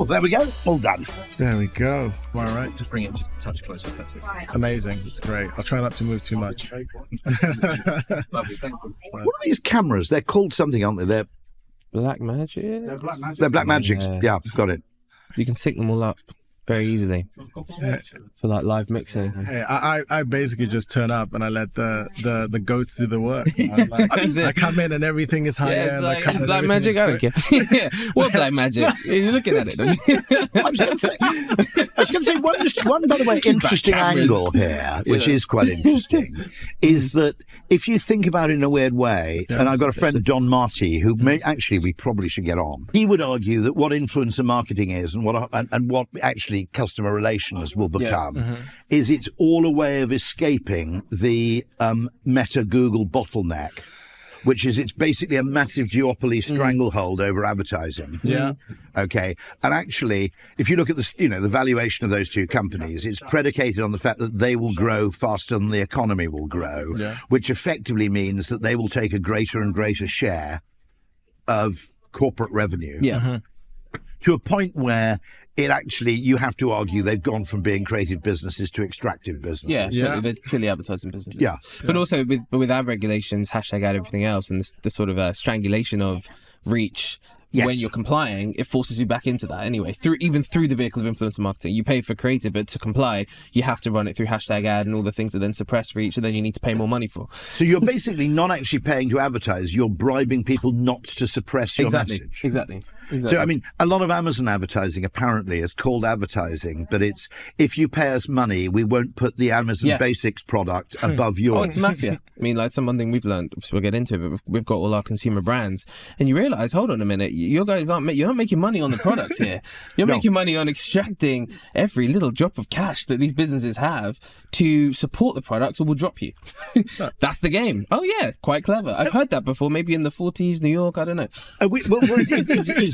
there we go. All done. There we go. All right, just bring it just a touch closer. Perfect. Amazing. It's great. I'll try not to move too much. Lovely, thank you. What are these cameras? They're called something, aren't they? They're Black magic? They're Black Magics. Yeah, got it. You can sync them all up very easily for like live mixing. Hey, I basically just turn up and I let the goats do the work. I come in and everything is high Yeah, end. it's like black magic. I don't care. Yeah. What black magic? You're looking at it, don't you? I was going to say one, by the way, interesting angle here, which is quite interesting, is that if you think about it in a weird way, and I've got a friend, Don Marty, who we probably should get on. He would argue that what influencer marketing is and what actually customer relations will become is it's all a way of escaping the Meta Google bottleneck, which is it's basically a massive duopoly stranglehold over advertising. Yeah. Okay. And actually, if you look at the valuation of those two companies, it's predicated on the fact that they will grow faster than the economy will grow, which effectively means that they will take a greater and greater share of corporate revenue. Yeah. To a point where it actually, you have to argue they've gone from being creative businesses to extractive businesses. Yeah, they're purely advertising businesses. Yeah. But also with our regulations, hashtag ad, everything else, and the sort of strangulation of reach. Yes. When you're complying, it forces you back into that anyway. Even through the vehicle of influencer marketing, you pay for creative, but to comply, you have to run it through hashtag ad and all the things that then suppress reach, and then you need to pay more money for. So you're basically not actually paying to advertise. You're bribing people not to suppress your message. Exactly. So, I mean, a lot of Amazon advertising apparently is called advertising, but it's, if you pay us money, we won't put the Amazon Basics product above yours. Oh, it's mafia. I mean, like one thing we've learned, which we'll get into, but we've got all our consumer brands, and you realise, hold on a minute, you guys you're not making money on the products here. You're making money on extracting every little drop of cash that these businesses have to support the products, or will drop you. That's the game. Oh yeah, quite clever. I've heard that before, maybe in the 40s, New York, I don't know.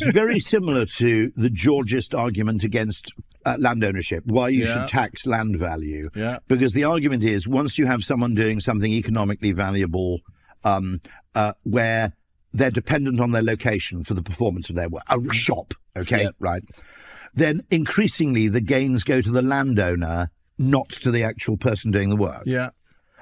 It's very similar to the Georgist argument against land ownership, why you should tax land value. Yeah. Because the argument is, once you have someone doing something economically valuable where they're dependent on their location for the performance of their work, a shop, right? Then increasingly the gains go to the landowner, not to the actual person doing the work. Yeah.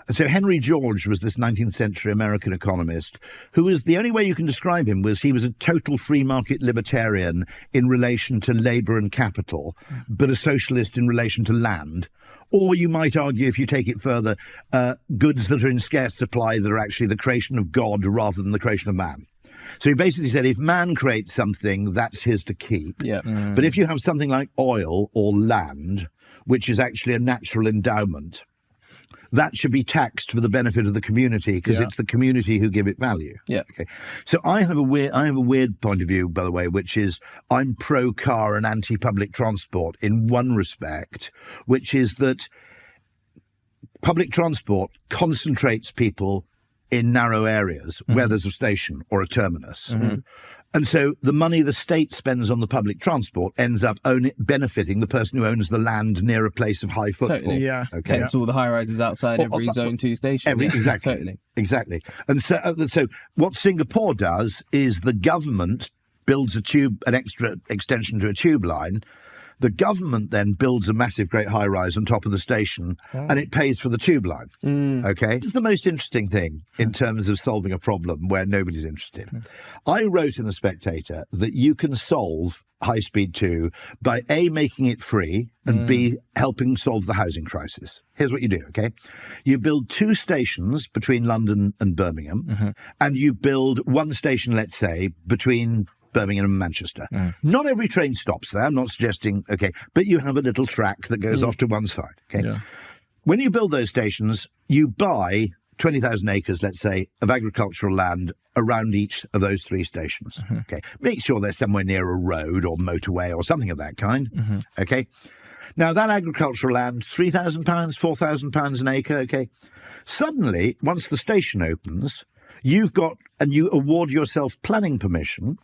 And so Henry George was this 19th century American economist who was, the only way you can describe him was he was a total free market libertarian in relation to labour and capital, but a socialist in relation to land. Or you might argue, if you take it further, goods that are in scarce supply that are actually the creation of God rather than the creation of man. So he basically said, if man creates something, that's his to keep. Yeah. But if you have something like oil or land, which is actually a natural endowment, that should be taxed for the benefit of the community, because it's the community who give it value. Yeah. Okay. So I have a weird point of view, by the way, which is I'm pro car and anti public transport in one respect, which is that public transport concentrates people in narrow areas where there's a station or a terminus. And so the money the state spends on the public transport ends up benefiting the person who owns the land near a place of high footfall. Totally. Yeah. Okay. Hence all the high-rises outside every Zone 2 station. Exactly. Totally. Exactly. And so what Singapore does is the government builds an extra extension to a tube line. The government then builds a massive great high-rise on top of the station, and it pays for the tube line. Okay? This is the most interesting thing in terms of solving a problem where nobody's interested. I wrote in The Spectator that you can solve High Speed 2 by A, making it free, and B, helping solve the housing crisis. Here's what you do, okay? You build 2 stations between London and Birmingham, and you build 1 station, let's say, between Birmingham and Manchester. Not every train stops there, I'm not suggesting, okay, but you have a little track that goes off to one side, okay? Yeah. When you build those stations, you buy 20,000 acres, let's say, of agricultural land around each of those 3 stations, okay? Make sure they're somewhere near a road or motorway or something of that kind, okay? Now, that agricultural land, £3,000, £4,000 an acre, okay? Suddenly, once the station opens, you've got, and you award yourself planning permission,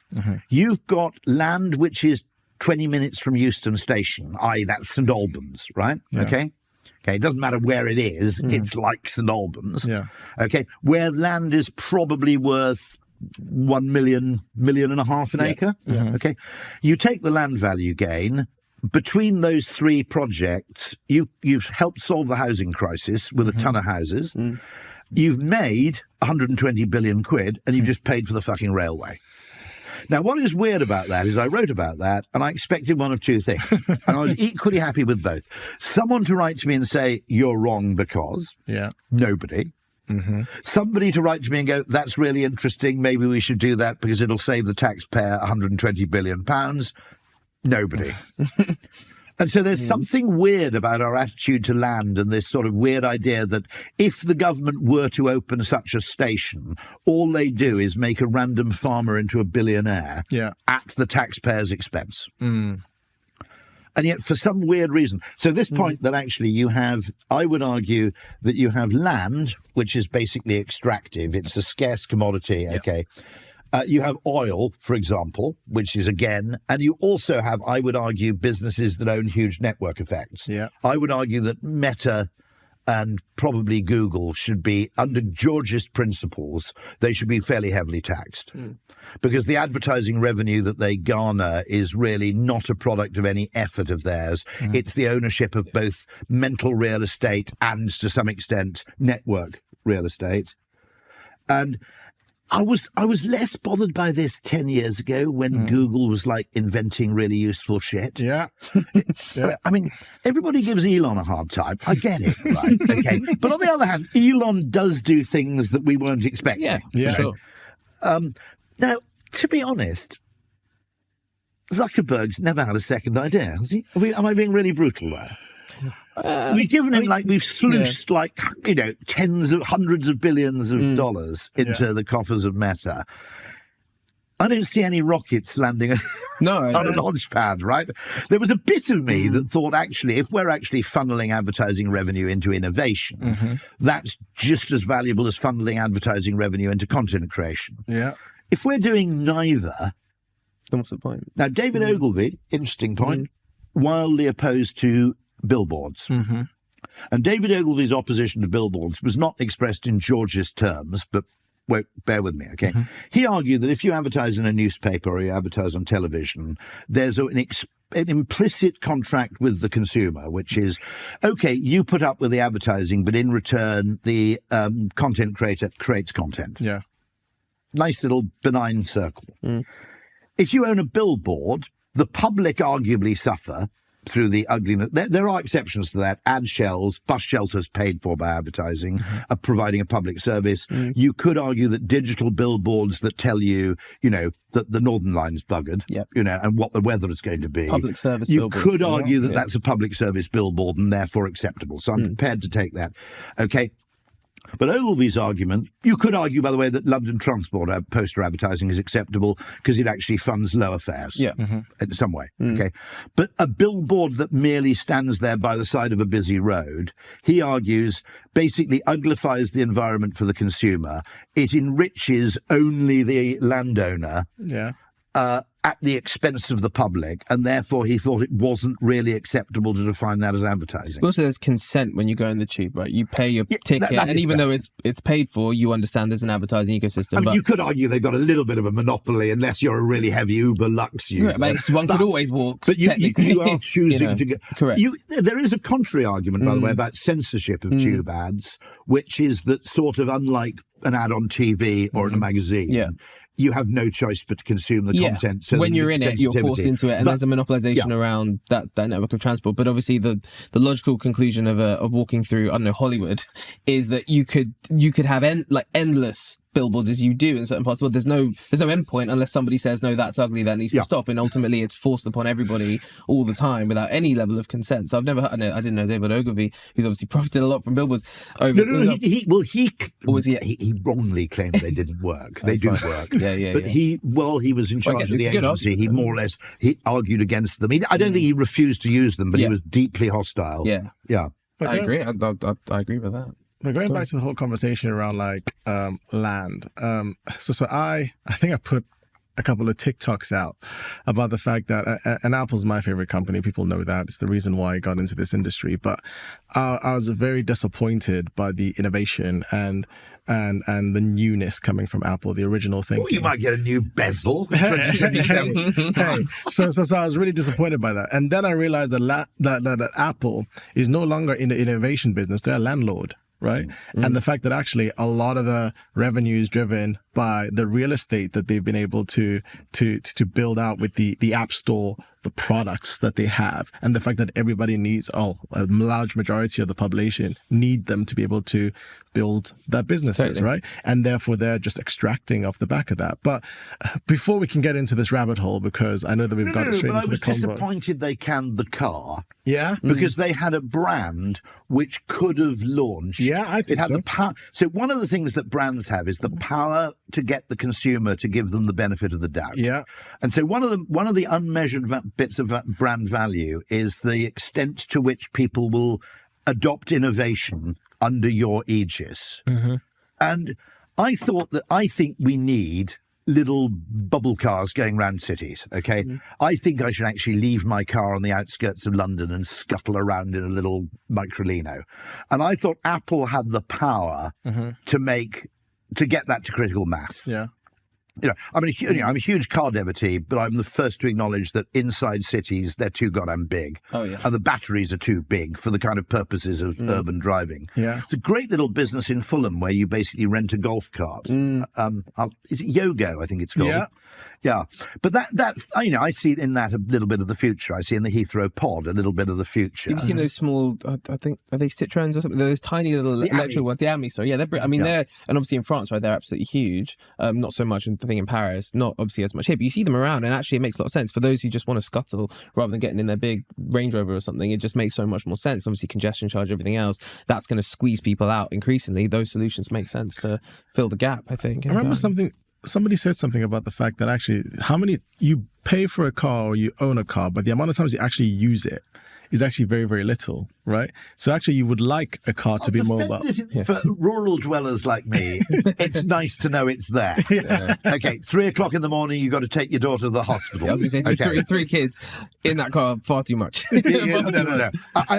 you've got land which is 20 minutes from Euston Station, i.e. that's St Albans, right? Yeah. Okay, it doesn't matter where it is, it's like St Albans. Yeah. Okay, where land is probably worth 1 million and a half an acre. Okay, you take the land value gain. Between those three projects, you've helped solve the housing crisis with a ton of houses. You've made 120 billion quid, and you've just paid for the fucking railway. Now, what is weird about that is I wrote about that, and I expected one of two things, and I was equally happy with both. Someone to write to me and say, you're wrong because. Nobody. Somebody to write to me and go, that's really interesting, maybe we should do that because it'll save the taxpayer 120 billion pounds. Nobody. And so there's something weird about our attitude to land and this sort of weird idea that if the government were to open such a station, all they do is make a random farmer into a billionaire at the taxpayer's expense. And yet for some weird reason. So this point that actually you have, I would argue that you have land, which is basically extractive. It's a scarce commodity, okay? You have oil, for example, which is again, and you also have, I would argue, businesses that own huge network effects. I would argue that Meta and probably Google should be, under Georgist principles, they should be fairly heavily taxed. Because the advertising revenue that they garner is really not a product of any effort of theirs. It's the ownership of both mental real estate and, to some extent, network real estate. And I was less bothered by this 10 years ago when Google was like inventing really useful shit. I mean, everybody gives Elon a hard time. I get it, right? Okay. But on the other hand, Elon does do things that we weren't expecting. For sure. Now, to be honest, Zuckerberg's never had a second idea, has he? Am I being really brutal there? We've given him, we've sluiced, tens of hundreds of billions of dollars into the coffers of Meta. I don't see any rockets landing on a launch pad, right? There was a bit of me that thought, actually, if we're actually funneling advertising revenue into innovation, that's just as valuable as funneling advertising revenue into content creation. If we're doing neither, then what's the point? Now, David Ogilvy, interesting point, wildly opposed to billboards. And David Ogilvy's opposition to billboards was not expressed in Georgist terms, but wait, bear with me, okay? He argued that if you advertise in a newspaper or you advertise on television, there's an implicit contract with the consumer, which is, okay, you put up with the advertising, but in return, the content creator creates content. Nice little benign circle. If you own a billboard, the public arguably suffer through the ugliness. There are exceptions to that. Ad shells, bus shelters paid for by advertising, providing a public service. You could argue that digital billboards that tell you, that the Northern Line's buggered, and what the weather is going to be. Public service You billboards. could argue that that's a public service billboard and therefore acceptable. So I'm prepared to take that. Okay. But Ogilvy's argument, you could argue, by the way, that London Transport poster advertising is acceptable because it actually funds lower fares in some way. Okay, but a billboard that merely stands there by the side of a busy road, he argues, basically uglifies the environment for the consumer. It enriches only the landowner. At the expense of the public, and therefore he thought it wasn't really acceptable to define that as advertising. Also, there's consent when you go in the tube, right? You pay your ticket, and even though it's paid for, you understand there's an advertising ecosystem. I mean, you could argue they've got a little bit of a monopoly, unless you're a really heavy Uber Lux user. One could always walk. But you are choosing to go. Correct. There is a contrary argument, by the way, about censorship of tube ads, which is that sort of unlike an ad on TV or in a magazine. You have no choice but to consume the content. So when you're in it, you're forced into it, and there's a monopolization around that network of transport. But obviously, the logical conclusion of walking through, I don't know, Hollywood, is that you could have endless billboards as you do in certain parts of the world. There's no end point unless somebody says, no, that's ugly, that needs to stop. And ultimately it's forced upon everybody all the time without any level of consent. So I didn't know David Ogilvy, who's obviously profited a lot from billboards. He wrongly claimed they didn't work. They do work. But he was in charge of the agency, he more or less, he argued against them. I don't think he refused to use them, but he was deeply hostile. I agree. I agree with that. But going back to the whole conversation around land, so I think I put a couple of TikToks out about the fact that, and Apple's my favorite company. People know that. It's the reason why I got into this industry. But I was very disappointed by the innovation and the newness coming from Apple, the original thinking. Oh, you might get a new bezel. So I was really disappointed by that. And then I realized that Apple is no longer in the innovation business. They're a landlord. Right. And the fact that actually a lot of the revenue is driven by the real estate that they've been able to build out with the App Store, the products that they have, and the fact that everybody needs, a large majority of the population need them to be able to build their businesses, right? And therefore they're just extracting off the back of that. But before we can get into this rabbit hole, because I know that we've got straight into the convo. I was disappointed they canned the car. Yeah. Because they had a brand which could have launched. Yeah, I think it had so. The power. So one of the things that brands have is the power to get the consumer to give them the benefit of the doubt. Yeah. And so one of the unmeasured bits of brand value is the extent to which people will adopt innovation under your aegis. And I think we need little bubble cars going around cities, okay? I think I should actually leave my car on the outskirts of London and scuttle around in a little microlino. And I thought Apple had the power to get that to critical mass. Yeah. I'm a huge car devotee, but I'm the first to acknowledge that inside cities, they're too goddamn big. Oh, yeah. And the batteries are too big for the kind of purposes of urban driving. Yeah. It's a great little business in Fulham where you basically rent a golf cart. Is it Yogo, I think it's called? Yeah. Yeah. But that's, I see in that a little bit of the future. I see in the Heathrow pod a little bit of the future. Have you seen those small, I think, are they Citroens or something? Those tiny little electric ones, the Ami, sorry. Yeah, they're, they're, and obviously in France, right, they're absolutely huge. Not so much in the thing in Paris, not obviously as much here, but you see them around and actually it makes a lot of sense. For those who just want to scuttle rather than getting in their big Range Rover or something, it just makes so much more sense. Obviously congestion charge, everything else, that's going to squeeze people out increasingly. Those solutions make sense to fill the gap, I think. I remember somebody said something about the fact that actually how many you pay for a car or you own a car, but the amount of times you actually use it is actually very, very little, right? So actually you would like a car to be mobile. For rural dwellers like me, it's nice to know it's there. Okay, 3 o'clock in the morning, you've got to take your daughter to the hospital. I was going to say, three kids in that car, far too much. No.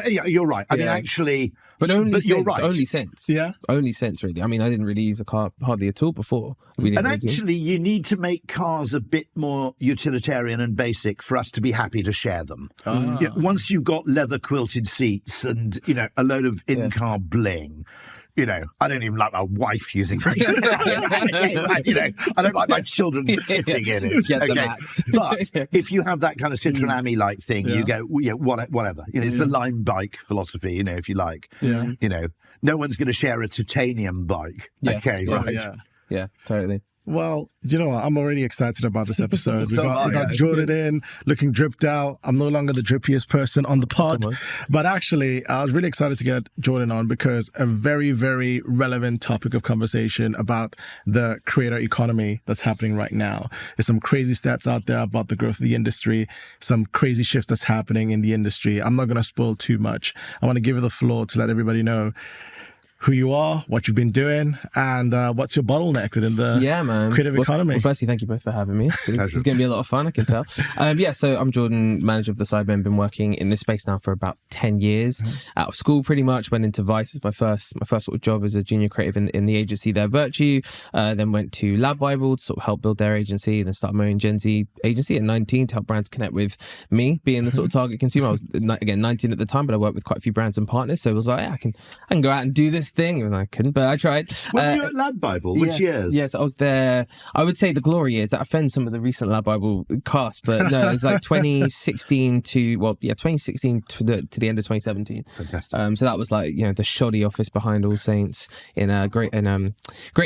You're right. I mean, actually... But you're right. Only since. Yeah. Only since, really. I mean, I didn't really use a car hardly at all before. You need to make cars a bit more utilitarian and basic for us to be happy to share them. Once you've got leather quilted seats and, a load of in-car bling, I don't even like my wife using it. I don't like my children sitting in it. But if you have that kind of Citroen Ami-like thing, you go, whatever. It's the Lime bike philosophy, if you like. No one's going to share a titanium bike. Okay, right. Yeah, totally. Well, you know what? I'm already excited about this episode. We got Jordan in, looking dripped out. I'm no longer the drippiest person on the pod. But actually, I was really excited to get Jordan on because a very, very relevant topic of conversation about the creator economy that's happening right now. There's some crazy stats out there about the growth of the industry, some crazy shifts that's happening in the industry. I'm not going to spoil too much. I want to give you the floor to let everybody know who you are, what you've been doing, and what's your bottleneck within the creative economy. Well, firstly, thank you both for having me. This is going to be a lot of fun, I can tell. So I'm Jordan, manager of the Sidemen. Been working in this space now for about 10 years. Out of school, pretty much. Went into Vice as my first sort of job as a junior creative in the agency there, Virtue. Then went to Lab Bible to sort of help build their agency. Then started my own Gen Z agency at 19 to help brands connect with me, being the sort of target consumer. I was, again, 19 at the time, but I worked with quite a few brands and partners. So it was like, I can go out and do this thing. Even though I couldn't, but I tried. When you were at Lab Bible, which years? Yes, I was there. I would say the glory years. That offends some of the recent Lab Bible cast, but no, it's like 2016 to the end of 2017. Fantastic. So that was like the shoddy office behind All Saints in Great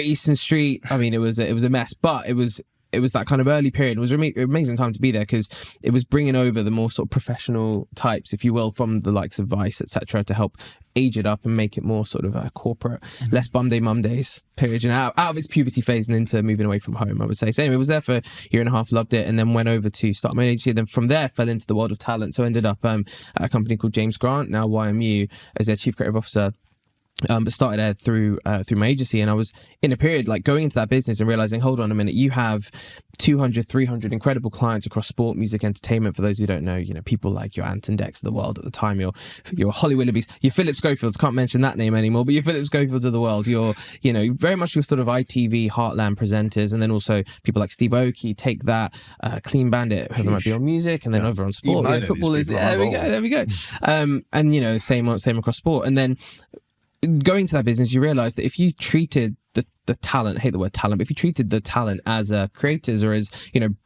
Eastern Street. I mean, it was a mess, but it was that kind of early period. It was an amazing time to be there because it was bringing over the more sort of professional types, if you will, from the likes of Vice, etc., to help age it up and make it more sort of corporate, less bum day mum days period, out of its puberty phase and into moving away from home, I would say. So anyway, I was there for a year and a half, loved it, and then went over to start my agency. Then from there, fell into the world of talent. So ended up at a company called James Grant, now YMU, as their chief creative officer. But started there through my agency, and I was in a period like going into that business and realizing, hold on a minute, you have 200, 300 incredible clients across sport, music, entertainment. For those who don't know, people like your Ant and Dex of the world at the time, your Holly Willoughbys, your Philip Schofields, can't mention that name anymore, but your Philip Schofields of the world, your very much your sort of ITV heartland presenters, and then also people like Steve Aoki, Take That, Clean Bandit, whoever might be on music, and then over on sport, football is there we go. And same across sport, and then going to that business, you realize that if you treated the talent, I hate the word talent, but if you treated the talent as creators or as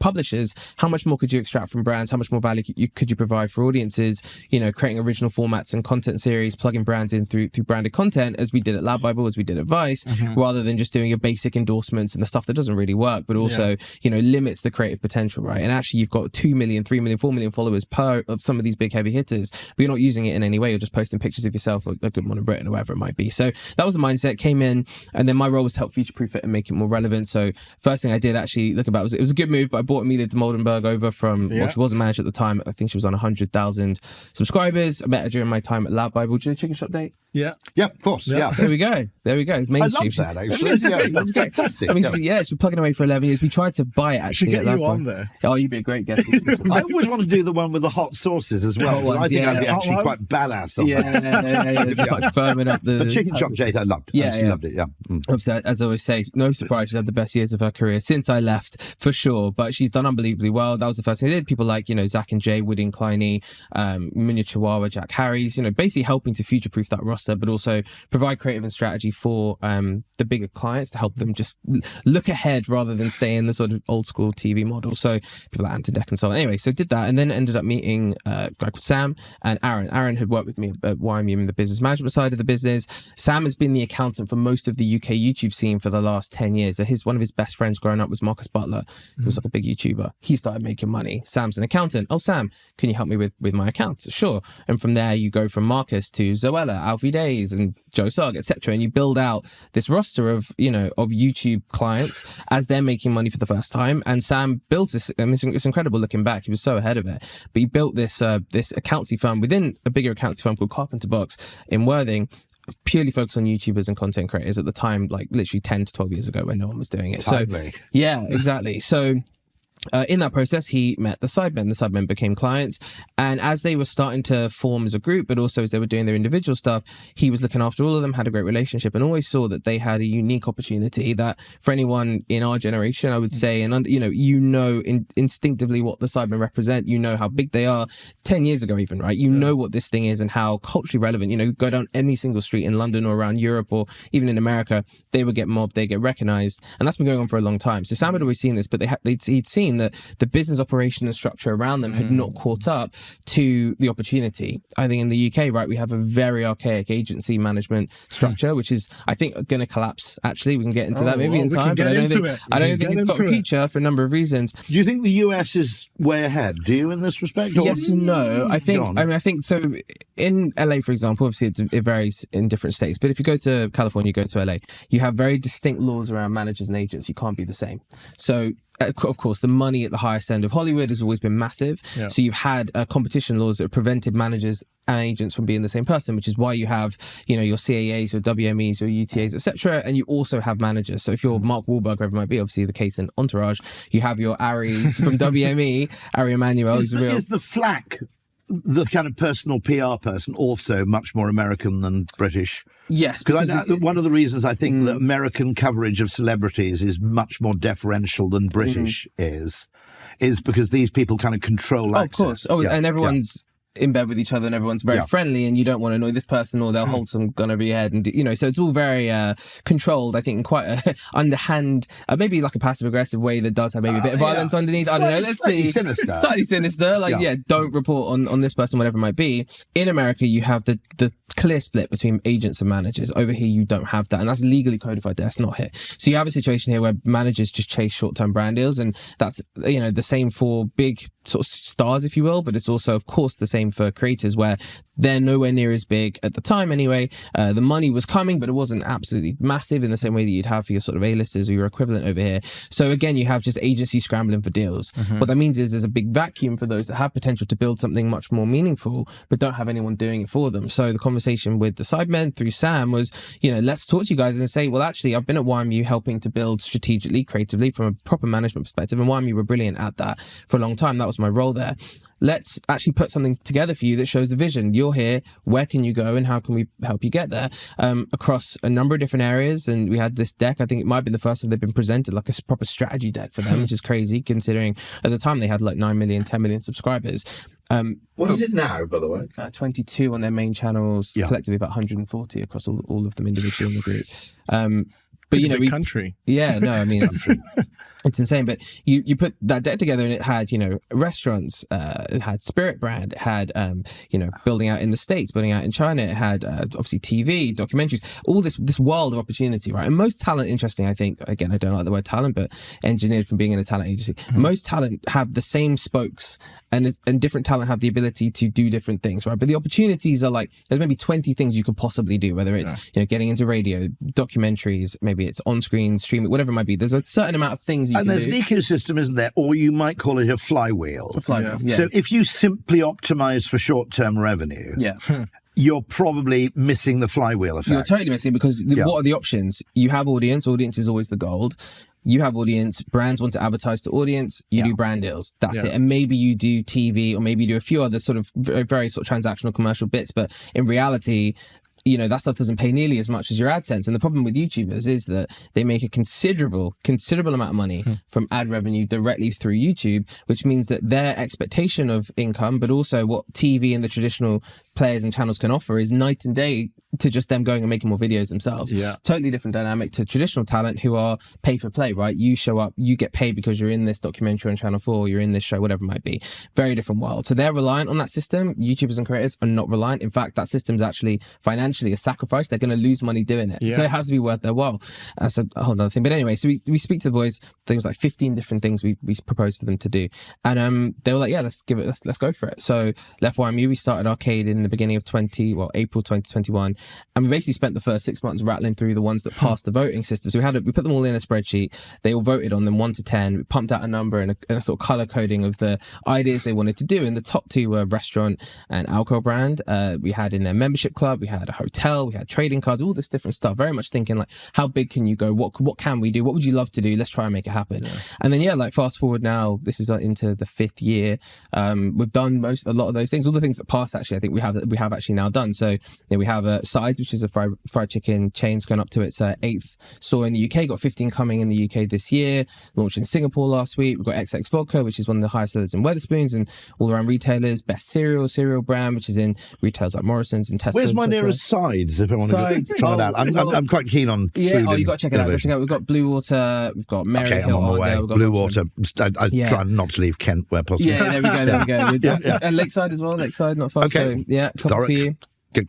publishers, how much more could you extract from brands? How much more value could you provide for audiences? Creating original formats and content series, plugging brands in through branded content, as we did at Lab Bible, as we did at Vice, rather than just doing your basic endorsements and the stuff that doesn't really work, but also limits the creative potential, right? And actually, you've got 2 million, 3 million, 4 million followers per of some of these big heavy hitters, but you're not using it in any way. You're just posting pictures of yourself or a Good Morning Britain or whatever it might be. So that was the mindset. Came in, and then my role was to help future-proof it and make it more relevant. So first thing I did actually look about it was a good move, but I brought Amelia de Moldenberg over from, she wasn't managed at the time. I think she was on 100,000 subscribers. I met her during my time at Lab Bible. Do you know Chicken Shop Date? Yeah, of course. Yeah. There we go. It's mainstream. I love that, actually. That's fantastic. I mean, she's been plugging away for 11 years. We tried to buy it, actually. Should get you on there. Oh, you'd be a great guest. I always want to do the one with the hot sauces as well. I think I'd be actually quite badass on that. Just like firming up the Chicken Shop Date, I loved it. Loved it, Obviously, as I always say, no surprise, she's had the best years of her career since I left, for sure. But she's done unbelievably well. That was the first thing I did. People like, Zach and Jay, Woody and Kleiny, Munya Chihuahua, Jack Harries, basically helping to future-proof that roster, but also provide creative and strategy for the bigger clients to help them just look ahead rather than stay in the sort of old school TV model. So people like Ant and Deck and so on. Anyway, so did that, and then ended up meeting a guy called Sam and Aaron. Aaron had worked with me at YMU in the business management side of the business. Sam has been the accountant for most of the UK YouTube scene for the last 10 years. So one of his best friends growing up was Marcus Butler, who was like a big YouTuber. He started making money. Sam's an accountant. Oh, Sam, can you help me with my accounts? Sure. And from there, you go from Marcus to Zoella, Alfie Days, and Joe Sugg, etc. And you build out this roster of YouTube clients as they're making money for the first time. And Sam built this. I mean, it's incredible looking back. He was so ahead of it. But he built this accountancy firm within a bigger accountancy firm called Carpenter Box in Worthing, purely focused on YouTubers and content creators at the time, like literally 10 to 12 years ago when no one was doing it. Timely. So yeah, exactly. So in that process, he met the Sidemen. The Sidemen became clients. And as they were starting to form as a group, but also as they were doing their individual stuff, he was looking after all of them, had a great relationship, and always saw that they had a unique opportunity that for anyone in our generation, I would say, and instinctively what the Sidemen represent, how big they are 10 years ago even, right? You know what this thing is and how culturally relevant, go down any single street in London or around Europe or even in America, they would get mobbed, they get recognized. And that's been going on for a long time. So Sam had always seen this, but he'd seen that the business operation and structure around them had not caught up to the opportunity. I think in the UK, right, we have a very archaic agency management structure, which is, I think, going to collapse. Actually, we can get into that maybe in time, but I don't think it's got a future for a number of reasons. Do you think the US is way ahead? Do you in this respect? Yes and no. I think so. In LA, for example, obviously it varies in different states, but if you go to California, you go to LA, you have very distinct laws around managers and agents. You can't be the same. So of course, the money at the highest end of Hollywood has always been massive. Yeah. So you've had competition laws that have prevented managers and agents from being the same person, which is why you have, your CAAs, your WMEs, your UTAs, etc. And you also have managers. So if you're Mark Wahlberg, whoever it might be, obviously the case in Entourage, you have your Ari from WME, Ari Emanuel. Is the flack the kind of personal PR person also much more American than British? Yes. Because one of the reasons I think that American coverage of celebrities is much more deferential than British is because these people kind of control access. Of course. And everyone's in bed with each other and everyone's very friendly and you don't want to annoy this person or they'll hold some gun over your head and so it's all very controlled, I think, in quite a underhand, maybe like a passive aggressive way that does have maybe a bit of violence underneath. I don't know, let's see. Slightly sinister, don't report on this person, whatever it might be. In America you have the clear split between agents and managers. Over here you don't have that, and that's legally codified there. That's not here. So you have a situation here where managers just chase short-term brand deals, and that's the same for big sort of stars, if you will, but it's also, of course, the same for creators where they're nowhere near as big at the time anyway. The money was coming, but it wasn't absolutely massive in the same way that you'd have for your sort of A-listers or your equivalent over here. So again, you have just agencies scrambling for deals. What that means is there's a big vacuum for those that have potential to build something much more meaningful, but don't have anyone doing it for them. So the conversation with the Sidemen through Sam was, let's talk to you guys and say, well, actually, I've been at YMU helping to build strategically, creatively from a proper management perspective, and YMU were brilliant at that for a long time. That was my role there. Let's actually put something together for you that shows a vision. You're here. Where can you go and how can we help you get there? Across a number of different areas. And we had this deck. I think it might have been the first time they've been presented like a proper strategy deck for them, which is crazy considering at the time they had like 9 million, 10 million subscribers. What is it now, by the way? 22 on their main channels, collectively about 140 across all of them individually in the group. But big country. Yeah, no, I mean it's insane. But you put that deck together and it had restaurants, it had Spirit Brand, it had building out in the States, building out in China, it had obviously TV, documentaries, all this world of opportunity, right? And most talent, interesting, I think, again, I don't like the word talent, but engineered from being in a talent agency, most talent have the same spokes, and different talent have the ability to do different things, right? But the opportunities are like there's maybe 20 things you could possibly do, whether it's getting into radio, documentaries, maybe it's on-screen streaming, whatever it might be. There's a certain amount of things you can there's do. an ecosystem, isn't there? Or you might call it a flywheel. Yeah. So if you simply optimize for short-term revenue, you're probably missing the flywheel effect. You're totally missing because what are the options? You have audience. Audience is always the gold. You have audience. Brands want to advertise to audience. You do brand deals. That's it. And maybe you do TV, or maybe you do a few other sort of very sort of transactional commercial bits. But in reality, that stuff doesn't pay nearly as much as your AdSense. And the problem with YouTubers is that they make a considerable amount of money from ad revenue directly through YouTube, which means that their expectation of income, but also what TV and the traditional players and channels can offer is night and day to just them going and making more videos themselves. Totally different dynamic to traditional talent who are pay for play, right? You show up, you get paid because you're in this documentary on Channel 4, you're in this show, whatever it might be. Very different world. So they're reliant on that system. YouTubers and creators are not reliant. In fact, that system's actually financially a sacrifice. They're going to lose money doing it. So it has to be worth their while. That's a whole other thing. But anyway, so we speak to the boys. Things like 15 different things we proposed for them to do. And they were like, let's go for it. So left YMU, we started Arcade in the beginning of April 2021. And we basically spent the first 6 months rattling through the ones that passed the voting system. So we put them all in a spreadsheet. They all voted on them 1 to 10. We pumped out a number and a sort of color coding of the ideas they wanted to do. And the top 2 were restaurant and alcohol brand. We had in their membership club, we had a hotel, we had trading cards, all this different stuff. Very much thinking like, how big can you go? What can we do? What would you love to do? Let's try and make it happen. And then fast forward now, this is into the 5th year. We've done a lot of those things. All the things that passed, actually, I think we have actually now done. So we have Sides, which is a fried chicken chain, going up to its 8th store in the UK. Got 15 coming in the UK this year. Launched in Singapore last week. We've got XX Vodka, which is one of the highest sellers in Wetherspoons and all around retailers. Best cereal brand, which is in retailers like Morrison's and Tesco. Where's my nearest Sides if I want to try it out? I'm quite keen on food. You got to check it out. We've got Blue Water. We've got Mary Hill. I'm on my way. Blue Water. I try not to leave Kent where possible. Yeah, there we go. And Lakeside as well. Lakeside, not far. Okay. So, couple for you.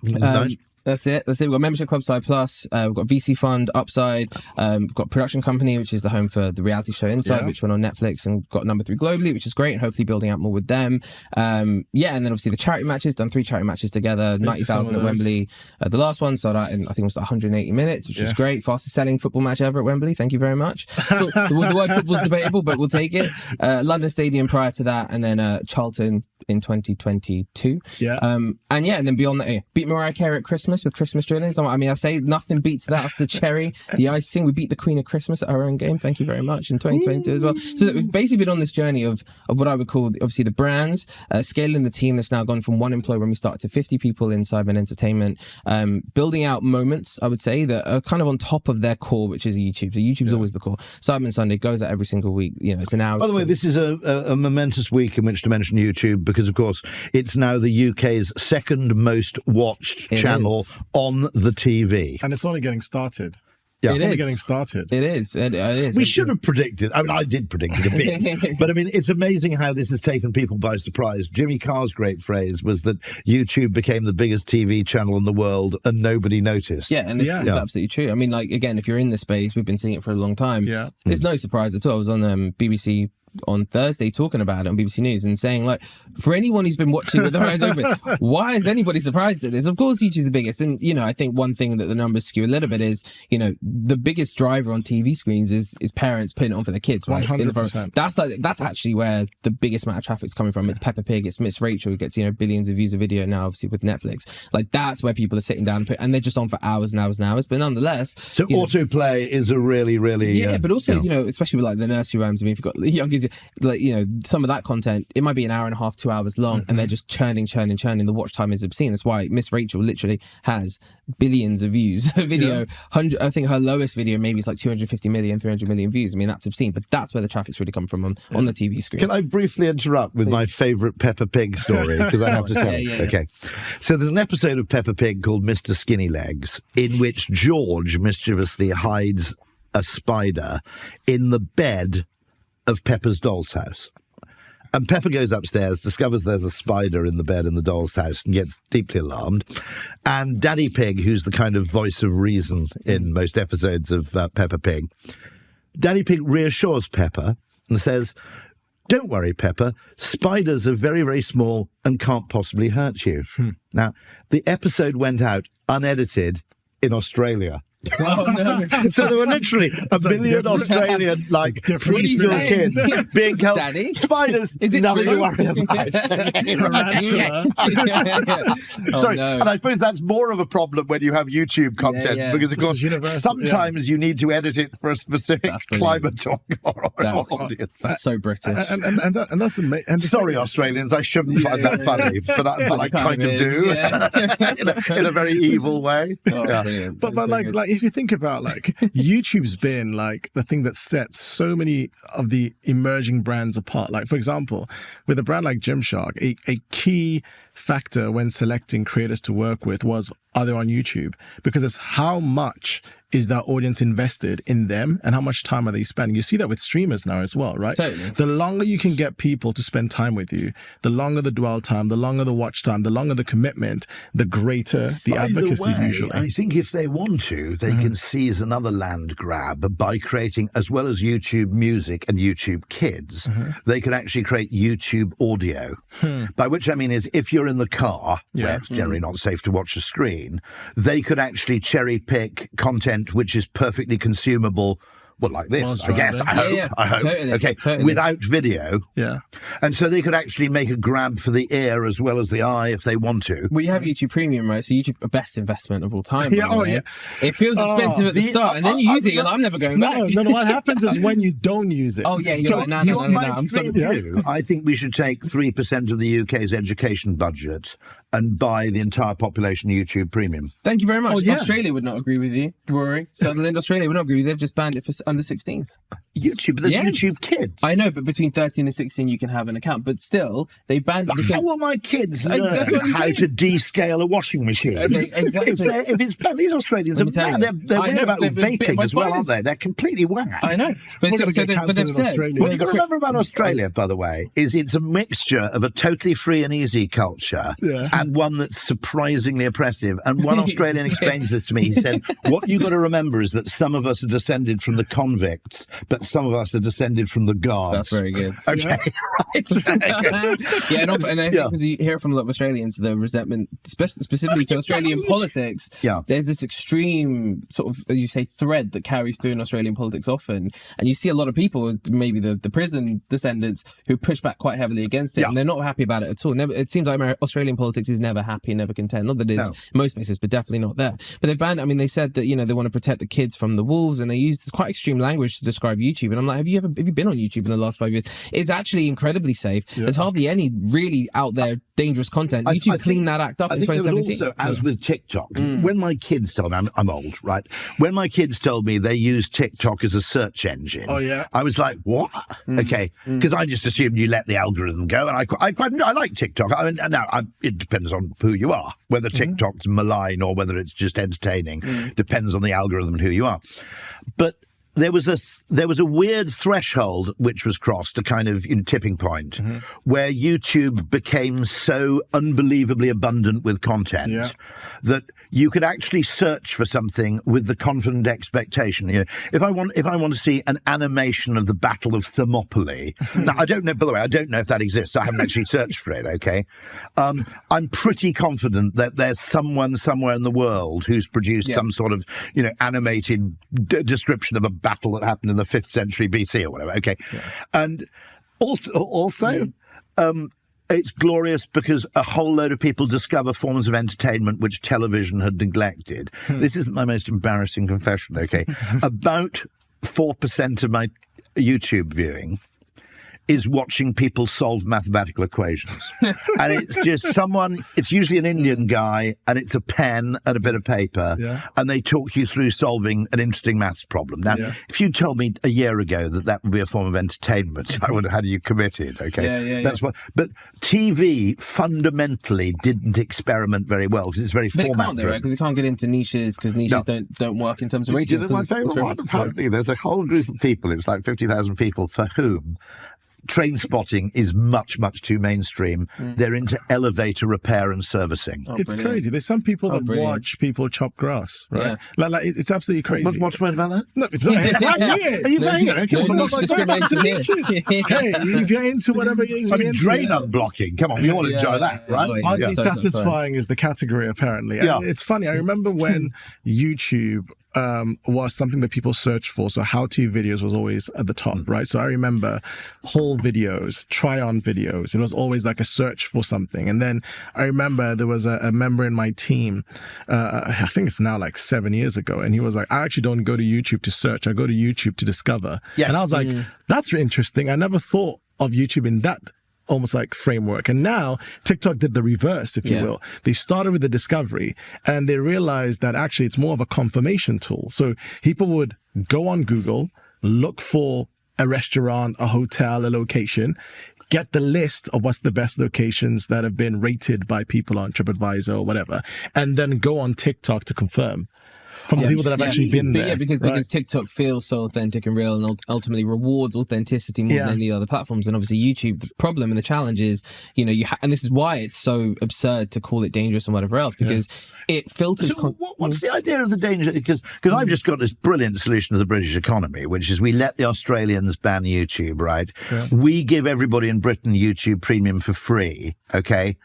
Nice. That's it. We've got Membership Club Side Plus. We've got VC Fund Upside. We've got Production Company, which is the home for the reality show Inside, which went on Netflix and got number 3 globally, which is great, and hopefully building out more with them. And then obviously the charity matches, done 3 charity matches together, 90,000 at Wembley. The last one sold out in, I think it was 180 minutes, which was great. Fastest selling football match ever at Wembley. Thank you very much. The word football's debatable, but we'll take it. London Stadium prior to that, and then Charlton in 2022. And then beyond that, beat Mariah Carey at Christmas with Christmas drillings. I mean, I say nothing beats that. That's the cherry, the icing. We beat the Queen of Christmas at our own game. Thank you very much in 2022 as well. So we've basically been on this journey of what I would call, obviously, the brands, scaling the team that's now gone from 1 employee when we started to 50 people in Sidemen Entertainment, building out moments, I would say, that are kind of on top of their core, which is YouTube. So YouTube's always the core. Sidemen Sunday goes out every single week. It's an hour. By the way, this is a momentous week in which to mention YouTube because, of course, it's now the UK's 2nd most watched channel on the TV. And it's only getting started. It's only getting started. It is. It is. We should have predicted. I mean, I did predict it a bit. But I mean, it's amazing how this has taken people by surprise. Jimmy Carr's great phrase was that YouTube became the biggest TV channel in the world and nobody noticed. Yeah, and it's absolutely true. I mean, again, if you're in the space, we've been seeing it for a long time. It's no surprise at all. I was on BBC on Thursday talking about it on BBC News and saying, like, for anyone who's been watching with their eyes open, why is anybody surprised at this? Of course, YouTube's the biggest. And, you know, I think one thing that the numbers skew a little bit is, you know, the biggest driver on TV screens is parents putting it on for their kids, right? 100%. That's actually where the biggest amount of traffic's coming from. It's Peppa Pig, it's Miss Rachel, who gets, you know, billions of views a video now, obviously with Netflix. Like, that's where people are sitting down and they're just on for hours and hours and hours. But nonetheless, so autoplay is a really, really but also, you know, especially with like the nursery rhymes. I mean, if you've got young kids, like, you know, some of that content, it might be an hour and a half, 2 hours long, and they're just churning. The watch time is obscene. That's why Miss Rachel literally has billions of views. Her video, I think her lowest video maybe is like 250 million, 300 million views. I mean, that's obscene, but that's where the traffic's really come from on the TV screen. Can I briefly interrupt with my favourite Peppa Pig story? Because I have to tell you. Okay. So there's an episode of Peppa Pig called Mr. Skinny Legs, in which George mischievously hides a spider in the bed of Peppa's doll's house. And Peppa goes upstairs, discovers there's a spider in the bed in the doll's house and gets deeply alarmed. And Daddy Pig, who's the kind of voice of reason in most episodes of Peppa Pig, Daddy Pig reassures Peppa and says, "Don't worry, Peppa, spiders are very, very small and can't possibly hurt you." Now, the episode went out unedited in Australia. Oh, no. So there were literally a million Australian, like, preschool kids being told, Daddy? Spiders, Is it nothing true? to worry about. Sorry, no. and I suppose that's more of a problem when you have YouTube content, because, of course, sometimes you need to edit it for a specific climate or audience. That's so British. And that's amazing. Sorry, Australians, I shouldn't find that funny, but I kind of do, in a very evil way. Brilliant. But like if you think about, like, YouTube's been like the thing that sets so many of the emerging brands apart. Like, for example, with a brand like Gymshark, a key factor when selecting creators to work with was, are they on YouTube? Because it's how much is that audience invested in them and how much time are they spending? You see that with streamers now as well, right? Totally. The longer you can get people to spend time with you, the longer the dwell time, the longer the watch time, the longer the commitment, the greater the advocacy usually. I think if they want to, they can seize another land grab by creating, as well as YouTube Music and YouTube Kids, they can actually create YouTube Audio. By which I mean is, if you're in the car, where it's generally not safe to watch a screen, they could actually cherry pick content which is perfectly consumable, well, like this, I guess. I hope. Totally, okay, totally. Without video. Yeah. And so they could actually make a grab for the ear as well as the eye if they want to. Well, you have YouTube Premium, right? So YouTube, the best investment of all time. Yeah, by the way. It feels expensive at the start, and then you use it, you're like, I'm never going back. No, what happens is when you don't use it. Oh, yeah, you're like, no, I'm sorry. I think we should take 3% of the UK's education budget and buy the entire population YouTube Premium. Thank you very much. Oh, yeah. Australia would not agree with you, Rory. Sutherland, Australia would not agree with you. They've just banned it for under 16s. YouTube, there's Yes. YouTube Kids. I know, but between 13 and 16, you can have an account. But still, they banned it. How will my kids learn That's what I'm how saying. to descale a washing machine? Okay, exactly. If it's bad, these Australians are Let me tell mad. you. They're I worried know, about they've been bitten vaping by as well, aren't spiders. they? They're completely whacked. I know. But, We're gonna get but cancelled they've in said... Australia. What you've got to remember about Australia, by the way, is it's a mixture of a totally free and easy culture and one that's surprisingly oppressive. And one Australian explains this to me. He said, what you've got to remember is that some of us are descended from the convicts, but some of us are descended from the guards. That's very good. Okay, right. And I think because you hear from a lot of Australians, the resentment, specifically to Australian politics, there's this extreme sort of, as you say, thread that carries through in Australian politics often. And you see a lot of people, maybe the prison descendants, who push back quite heavily against it, and they're not happy about it at all. It seems like Australian politics is never happy, never content. Not that it is in most places, but definitely not there. But they've banned, I mean, they said that, they want to protect the kids from the wolves, and they used quite extreme language to describe YouTube. And I'm like, have you been on YouTube in the last 5 years? It's actually incredibly safe. There's hardly any really out there dangerous content. YouTube cleaned that act up in 2017. Also, as with TikTok, when my kids told me, I'm old, right? When my kids told me they use TikTok as a search engine, I was like, what? Okay, because I just assumed you let the algorithm go, and I like TikTok. I mean, now it depends on who you are, whether TikTok's malign or whether it's just entertaining. Depends on the algorithm and who you are. But there was a weird threshold which was crossed, a kind of tipping point, where YouTube became so unbelievably abundant with content that you could actually search for something with the confident expectation. If I want to see an animation of the Battle of Thermopylae, now I don't know. By the way, I don't know if that exists. I haven't actually searched for it. Okay, I'm pretty confident that there's someone somewhere in the world who's produced some sort of animated description of a battle that happened in the 5th century BC or whatever. Okay, and also. It's glorious because a whole load of people discover forms of entertainment which television had neglected. This isn't my most embarrassing confession, okay? About 4% of my YouTube viewing is watching people solve mathematical equations. And it's just it's usually an Indian guy, and it's a pen and a bit of paper, and they talk you through solving an interesting maths problem. Now, if you told me a year ago that would be a form of entertainment, I would have had you committed, okay? That's what. But TV fundamentally didn't experiment very well because it's very format driven. Because it can't get into niches, because niches don't work in terms of ratings. My favourite one, apparently, there's a whole group of people, it's like 50,000 people, for whom train spotting is much, much too mainstream. They're into elevator repair and servicing. It's crazy. There's some people that watch people chop grass, right? Like it's absolutely crazy. What's right about that? No, it's not. Are you saying it? Hey, if you're into whatever you're into. Drain unblocking. Come on, we all enjoy that, right? Unsatisfying is the category, apparently. And it's funny. I remember when YouTube was something that people searched for. So how-to videos was always at the top, right? So I remember haul videos, try-on videos. It was always like a search for something. And then I remember there was a member in my team, I think it's now like 7 years ago, and he was like, I actually don't go to YouTube to search. I go to YouTube to discover. Yes. And I was like, that's interesting. I never thought of YouTube in that almost like framework. And now TikTok did the reverse, if you will. They started with the discovery, and they realized that actually it's more of a confirmation tool. So people would go on Google, look for a restaurant, a hotel, a location, get the list of what's the best locations that have been rated by people on TripAdvisor or whatever, and then go on TikTok to confirm from the people that have actually been there. Yeah, because TikTok feels so authentic and real, and ultimately rewards authenticity more than any other platforms. And obviously YouTube, the problem and the challenge is, and this is why it's so absurd to call it dangerous and whatever else, because it filters. So what's the idea of the danger? Because I've just got this brilliant solution to the British economy, which is we let the Australians ban YouTube, right? Yeah. We give everybody in Britain YouTube Premium for free, okay?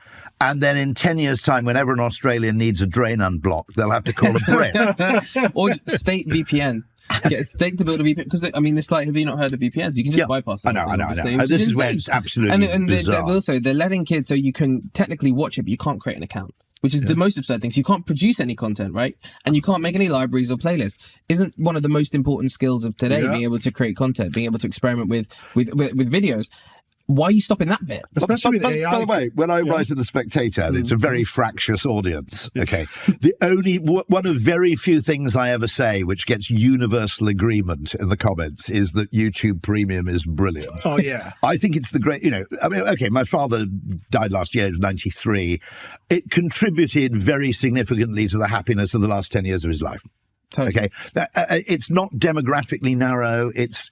And then in 10 years' time, whenever an Australian needs a drain unblocked, they'll have to call a Brit. Or state VPN. Get a state to build a VPN. Because, it's like, have you not heard of VPNs? You can just bypass them. I know. This is where it's absolutely bizarre. They're letting kids, so you can technically watch it, but you can't create an account, which is the most absurd thing. So you can't produce any content, right? And you can't make any libraries or playlists. Isn't one of the most important skills of today being able to create content, being able to experiment with videos? Why are you stopping that bit? Especially with AI. By the way, when I write in The Spectator, it's a very fractious audience, okay? The only, one of very few things I ever say which gets universal agreement in the comments is that YouTube Premium is brilliant. Oh, yeah. I think it's the great, my father died last year, he was 93. It contributed very significantly to the happiness of the last 10 years of his life. Totally. Okay, it's not demographically narrow. It's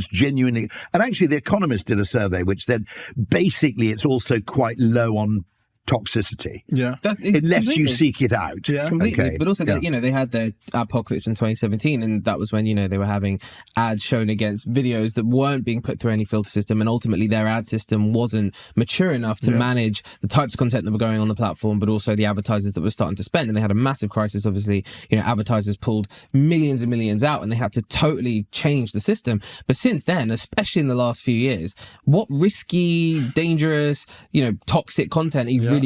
genuinely, and actually, The Economist did a survey which said basically it's also quite low on toxicity. Yeah, unless you seek it out. Yeah, completely. Okay. But also, they had their apocalypse in 2017, and that was when they were having ads shown against videos that weren't being put through any filter system, and ultimately their ad system wasn't mature enough to manage the types of content that were going on the platform, but also the advertisers that were starting to spend. And they had a massive crisis. Obviously, advertisers pulled millions and millions out, and they had to totally change the system. But since then, especially in the last few years, what risky, dangerous, toxic content are you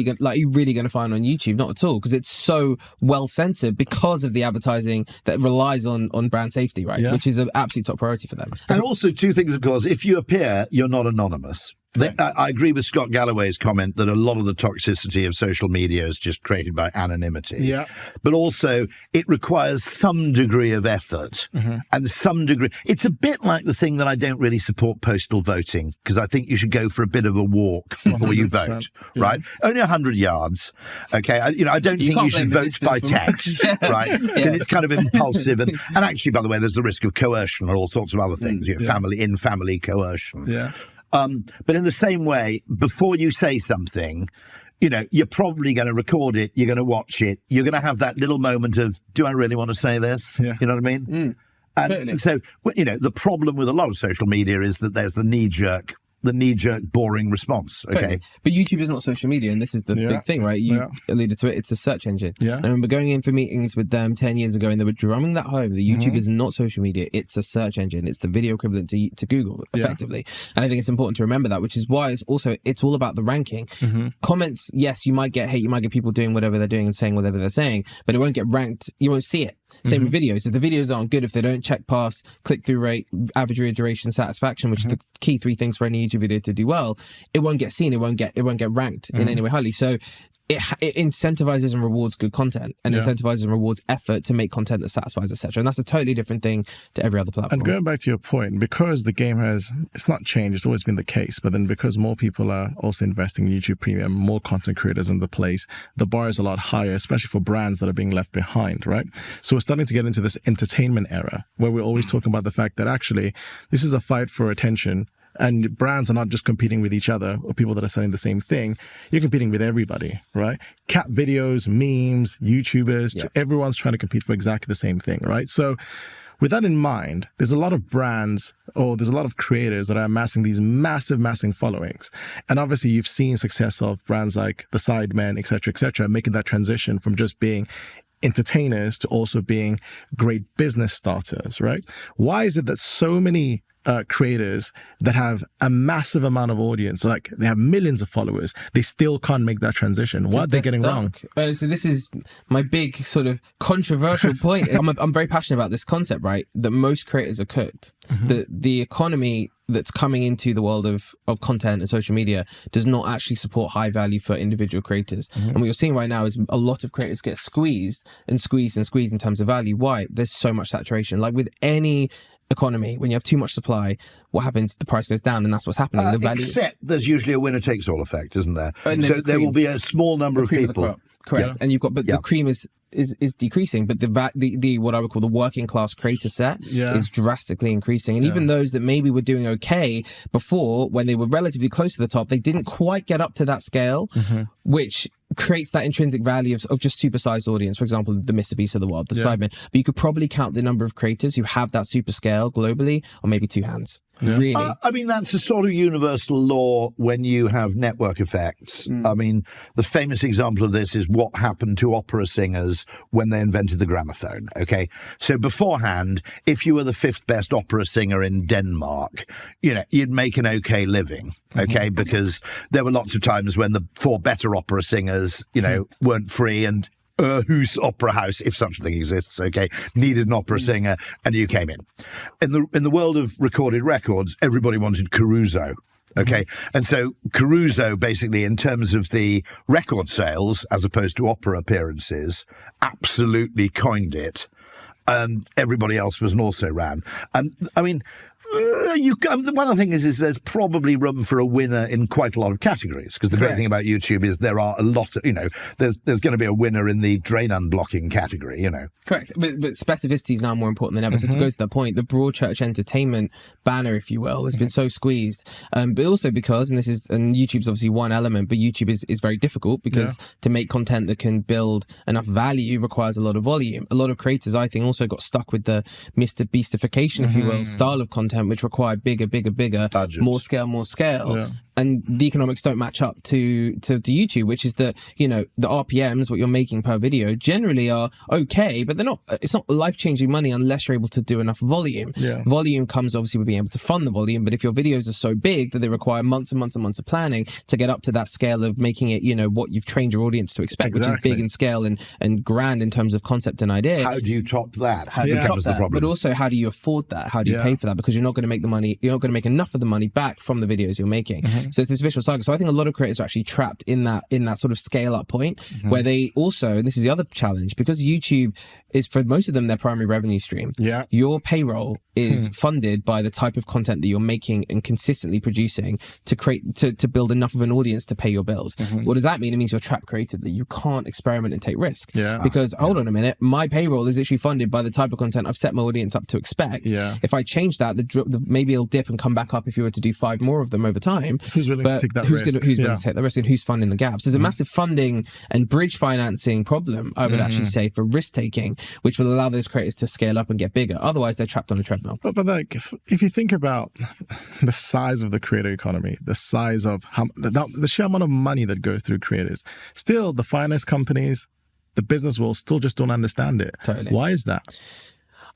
really going to find on YouTube? Not at all, because it's so well censored because of the advertising that relies on brand safety, right? Which is an absolute top priority for them. And also two things, of course. If you appear, you're not anonymous. I agree with Scott Galloway's comment that a lot of the toxicity of social media is just created by anonymity. Yeah. But also, it requires some degree of effort and some degree. It's a bit like the thing that I don't really support postal voting, because I think you should go for a bit of a walk before you vote, right? Only 100 yards, okay? I don't think you should vote by text, right? Because it's kind of impulsive. And actually, by the way, there's the risk of coercion or all sorts of other things, family coercion. Yeah. But in the same way, before you say something, you're probably going to record it, you're going to watch it, you're going to have that little moment of, do I really want to say this? Yeah. You know what I mean? And so, the problem with a lot of social media is that there's the knee-jerk, boring response. Okay. But YouTube is not social media, and this is the big thing, right? You alluded to it. It's a search engine. Yeah. I remember going in for meetings with them 10 years ago, and they were drumming that home. The YouTube is not social media. It's a search engine. It's the video equivalent to Google, effectively. And I think it's important to remember that, which is why it's all about the ranking. Comments, yes, you might get hate. You might get people doing whatever they're doing and saying whatever they're saying, but it won't get ranked. You won't see it. Same with videos. If the videos aren't good, if they don't check past click-through rate, average read duration, satisfaction, which is the key 3 things for any YouTube video to do well, it won't get seen. It won't get ranked in any way highly. So it incentivizes and rewards good content, and incentivizes and rewards effort to make content that satisfies, etc. And that's a totally different thing to every other platform. And going back to your point, because the game it's not changed, it's always been the case, but then because more people are also investing in YouTube Premium, more content creators in the place, the bar is a lot higher, especially for brands that are being left behind, right? So we're starting to get into this entertainment era where we're always talking about the fact that actually this is a fight for attention. And brands are not just competing with each other or people that are selling the same thing. You're competing with everybody, right? Cat videos, memes, YouTubers, everyone's trying to compete for exactly the same thing, right? So with that in mind, there's a lot of brands or there's a lot of creators that are amassing these massive followings. And obviously you've seen success of brands like the Sidemen, et cetera, making that transition from just being entertainers to also being great business starters, right? Why is it that so many creators that have a massive amount of audience, like they have millions of followers, they still can't make that transition? What are they getting wrong? So this is my big sort of controversial point. I'm very passionate about this concept, right? That most creators are cooked. The economy that's coming into the world of content and social media does not actually support high value for individual creators. And what you're seeing right now is a lot of creators get squeezed in terms of value. Why? There's so much saturation. Like with any economy, when you have too much supply, what happens? The price goes down, and that's what's happening. The value, except there's usually a winner takes all effect, isn't there? So there will be a small number of people. Correct, and you've got, but the cream is decreasing, but the what I would call the working class creator set is drastically increasing, and even those that maybe were doing okay before, when they were relatively close to the top, they didn't quite get up to that scale, which creates that intrinsic value of just supersized audience. For example, the Mr. Beast of the world, the Sidemen. But you could probably count the number of creators who have that super scale globally on maybe 2 hands. Really? I mean, that's a sort of universal law when you have network effects. I mean, the famous example of this is what happened to opera singers when they invented the gramophone, okay? So beforehand, if you were the 5th best opera singer in Denmark, you'd make an okay living, okay? Because there were lots of times when the 4 better opera singers, weren't free, and whose opera house, if such a thing exists, okay, needed an opera singer, and you came in. In the world of recorded records, everybody wanted Caruso. Okay, and so Caruso, basically, in terms of the record sales as opposed to opera appearances, absolutely coined it, and everybody else was an also ran. And I mean, one of the things is there's probably room for a winner in quite a lot of categories, because the great thing about YouTube is there are a lot of, there's going to be a winner in the drain unblocking category, Correct, but specificity is now more important than ever. So to go to that point, the Broadchurch entertainment banner, if you will, has been so squeezed, but also because, and YouTube's obviously one element, but YouTube is very difficult because to make content that can build enough value requires a lot of volume. A lot of creators, I think, also got stuck with the Mr. Beastification, if you will, style of content, which required bigger, budgets. more scale. And the economics don't match up to YouTube, which is that, the RPMs, what you're making per video, generally are okay, but it's not life-changing money unless you're able to do enough volume. Volume comes obviously with being able to fund the volume, but if your videos are so big that they require months and months and months of planning to get up to that scale of making it, what you've trained your audience to expect, which is big in scale and grand in terms of concept and idea. How do you top that? How do you top that? But also, how do you afford that? How do you pay for that? Because you're not going to make the money, you're not going to make enough of the money back from the videos you're making. So it's this vicious cycle. So I think a lot of creators are actually trapped in that sort of scale up point where they also, and this is the other challenge, because YouTube is, for most of them, their primary revenue stream. Yeah. Your payroll is funded by the type of content that you're making and consistently producing to create, to build enough of an audience to pay your bills. What does that mean? It means you're trapped creatively. You can't experiment and take risk. Yeah. Because hold on a minute, my payroll is actually funded by the type of content I've set my audience up to expect. Yeah. If I change that, maybe it'll dip and come back up if you were to do 5 more of them over time. Who's willing to take that risk? Who's willing to take that risk, and who's funding the gaps? There's a massive funding and bridge financing problem, I would actually say, for risk taking, which will allow those creators to scale up and get bigger. Otherwise, they're trapped on a treadmill. But like, if you think about the size of the creator economy, the size of the sheer amount of money that goes through creators, still the finance companies, the business world still just don't understand it. Totally. Why is that?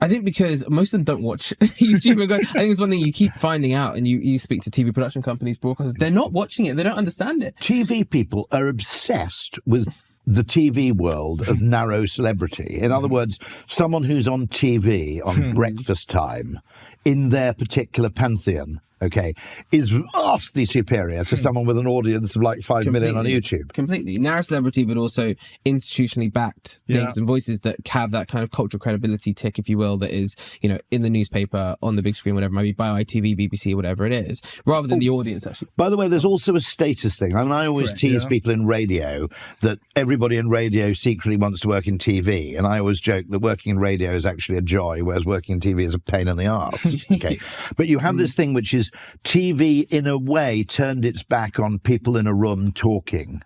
I think because most of them don't watch YouTube. I think it's one thing you keep finding out, and you speak to TV production companies, broadcasters, they're not watching it. They don't understand it. TV people are obsessed with the TV world of narrow celebrity. In other words, someone who's on TV on breakfast time in their particular pantheon, okay, is vastly superior to someone with an audience of like 5 million on YouTube. Completely. Narrow celebrity, but also institutionally backed names and voices that have that kind of cultural credibility tick, if you will, that is, in the newspaper, on the big screen, whatever, maybe by ITV, BBC, whatever it is, rather than the audience actually. By the way, there's also a status thing. I mean, I always tease people in radio that everybody in radio secretly wants to work in TV. And I always joke that working in radio is actually a joy, whereas working in TV is a pain in the arse. Okay. But you have this thing which is TV, in a way, turned its back on people in a room talking.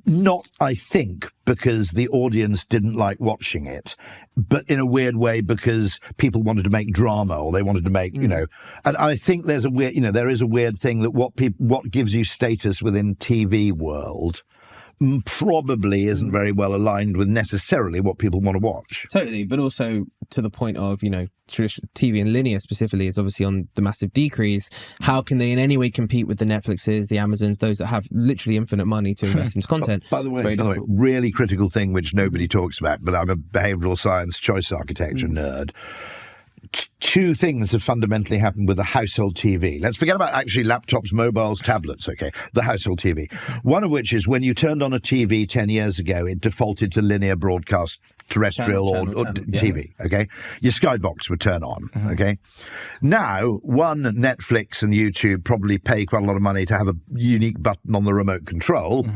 Not, I think, because the audience didn't like watching it, but in a weird way because people wanted to make drama, or they wanted to make, and I think there's a weird, there is a weird thing that what gives you status within TV world probably isn't very well aligned with necessarily what people want to watch. Totally, but also to the point of, traditional TV and linear specifically is obviously on the massive decrease. How can they in any way compete with the Netflixes, the Amazons, those that have literally infinite money to invest into content? By the way, really critical thing which nobody talks about, but I'm a behavioural science choice architecture nerd. 2 things have fundamentally happened with the household TV. Let's forget about actually laptops, mobiles, tablets, okay? The household TV. One of which is when you turned on a TV 10 years ago, it defaulted to linear broadcast, terrestrial or TV, okay? Your Skybox would turn on, okay? Now, Netflix and YouTube probably pay quite a lot of money to have a unique button on the remote control.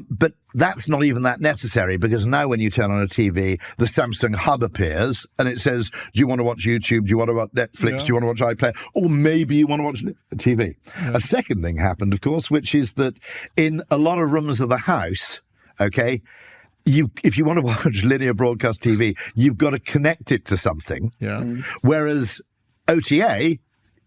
But that's not even that necessary, because now when you turn on a TV, the Samsung Hub appears and it says, do you want to watch YouTube? Do you want to watch Netflix? Do you want to watch iPlayer? Or maybe you want to watch TV. A second thing happened, of course, which is that in a lot of rooms of the house, okay, if you want to watch linear broadcast TV, you've got to connect it to something. Whereas OTA,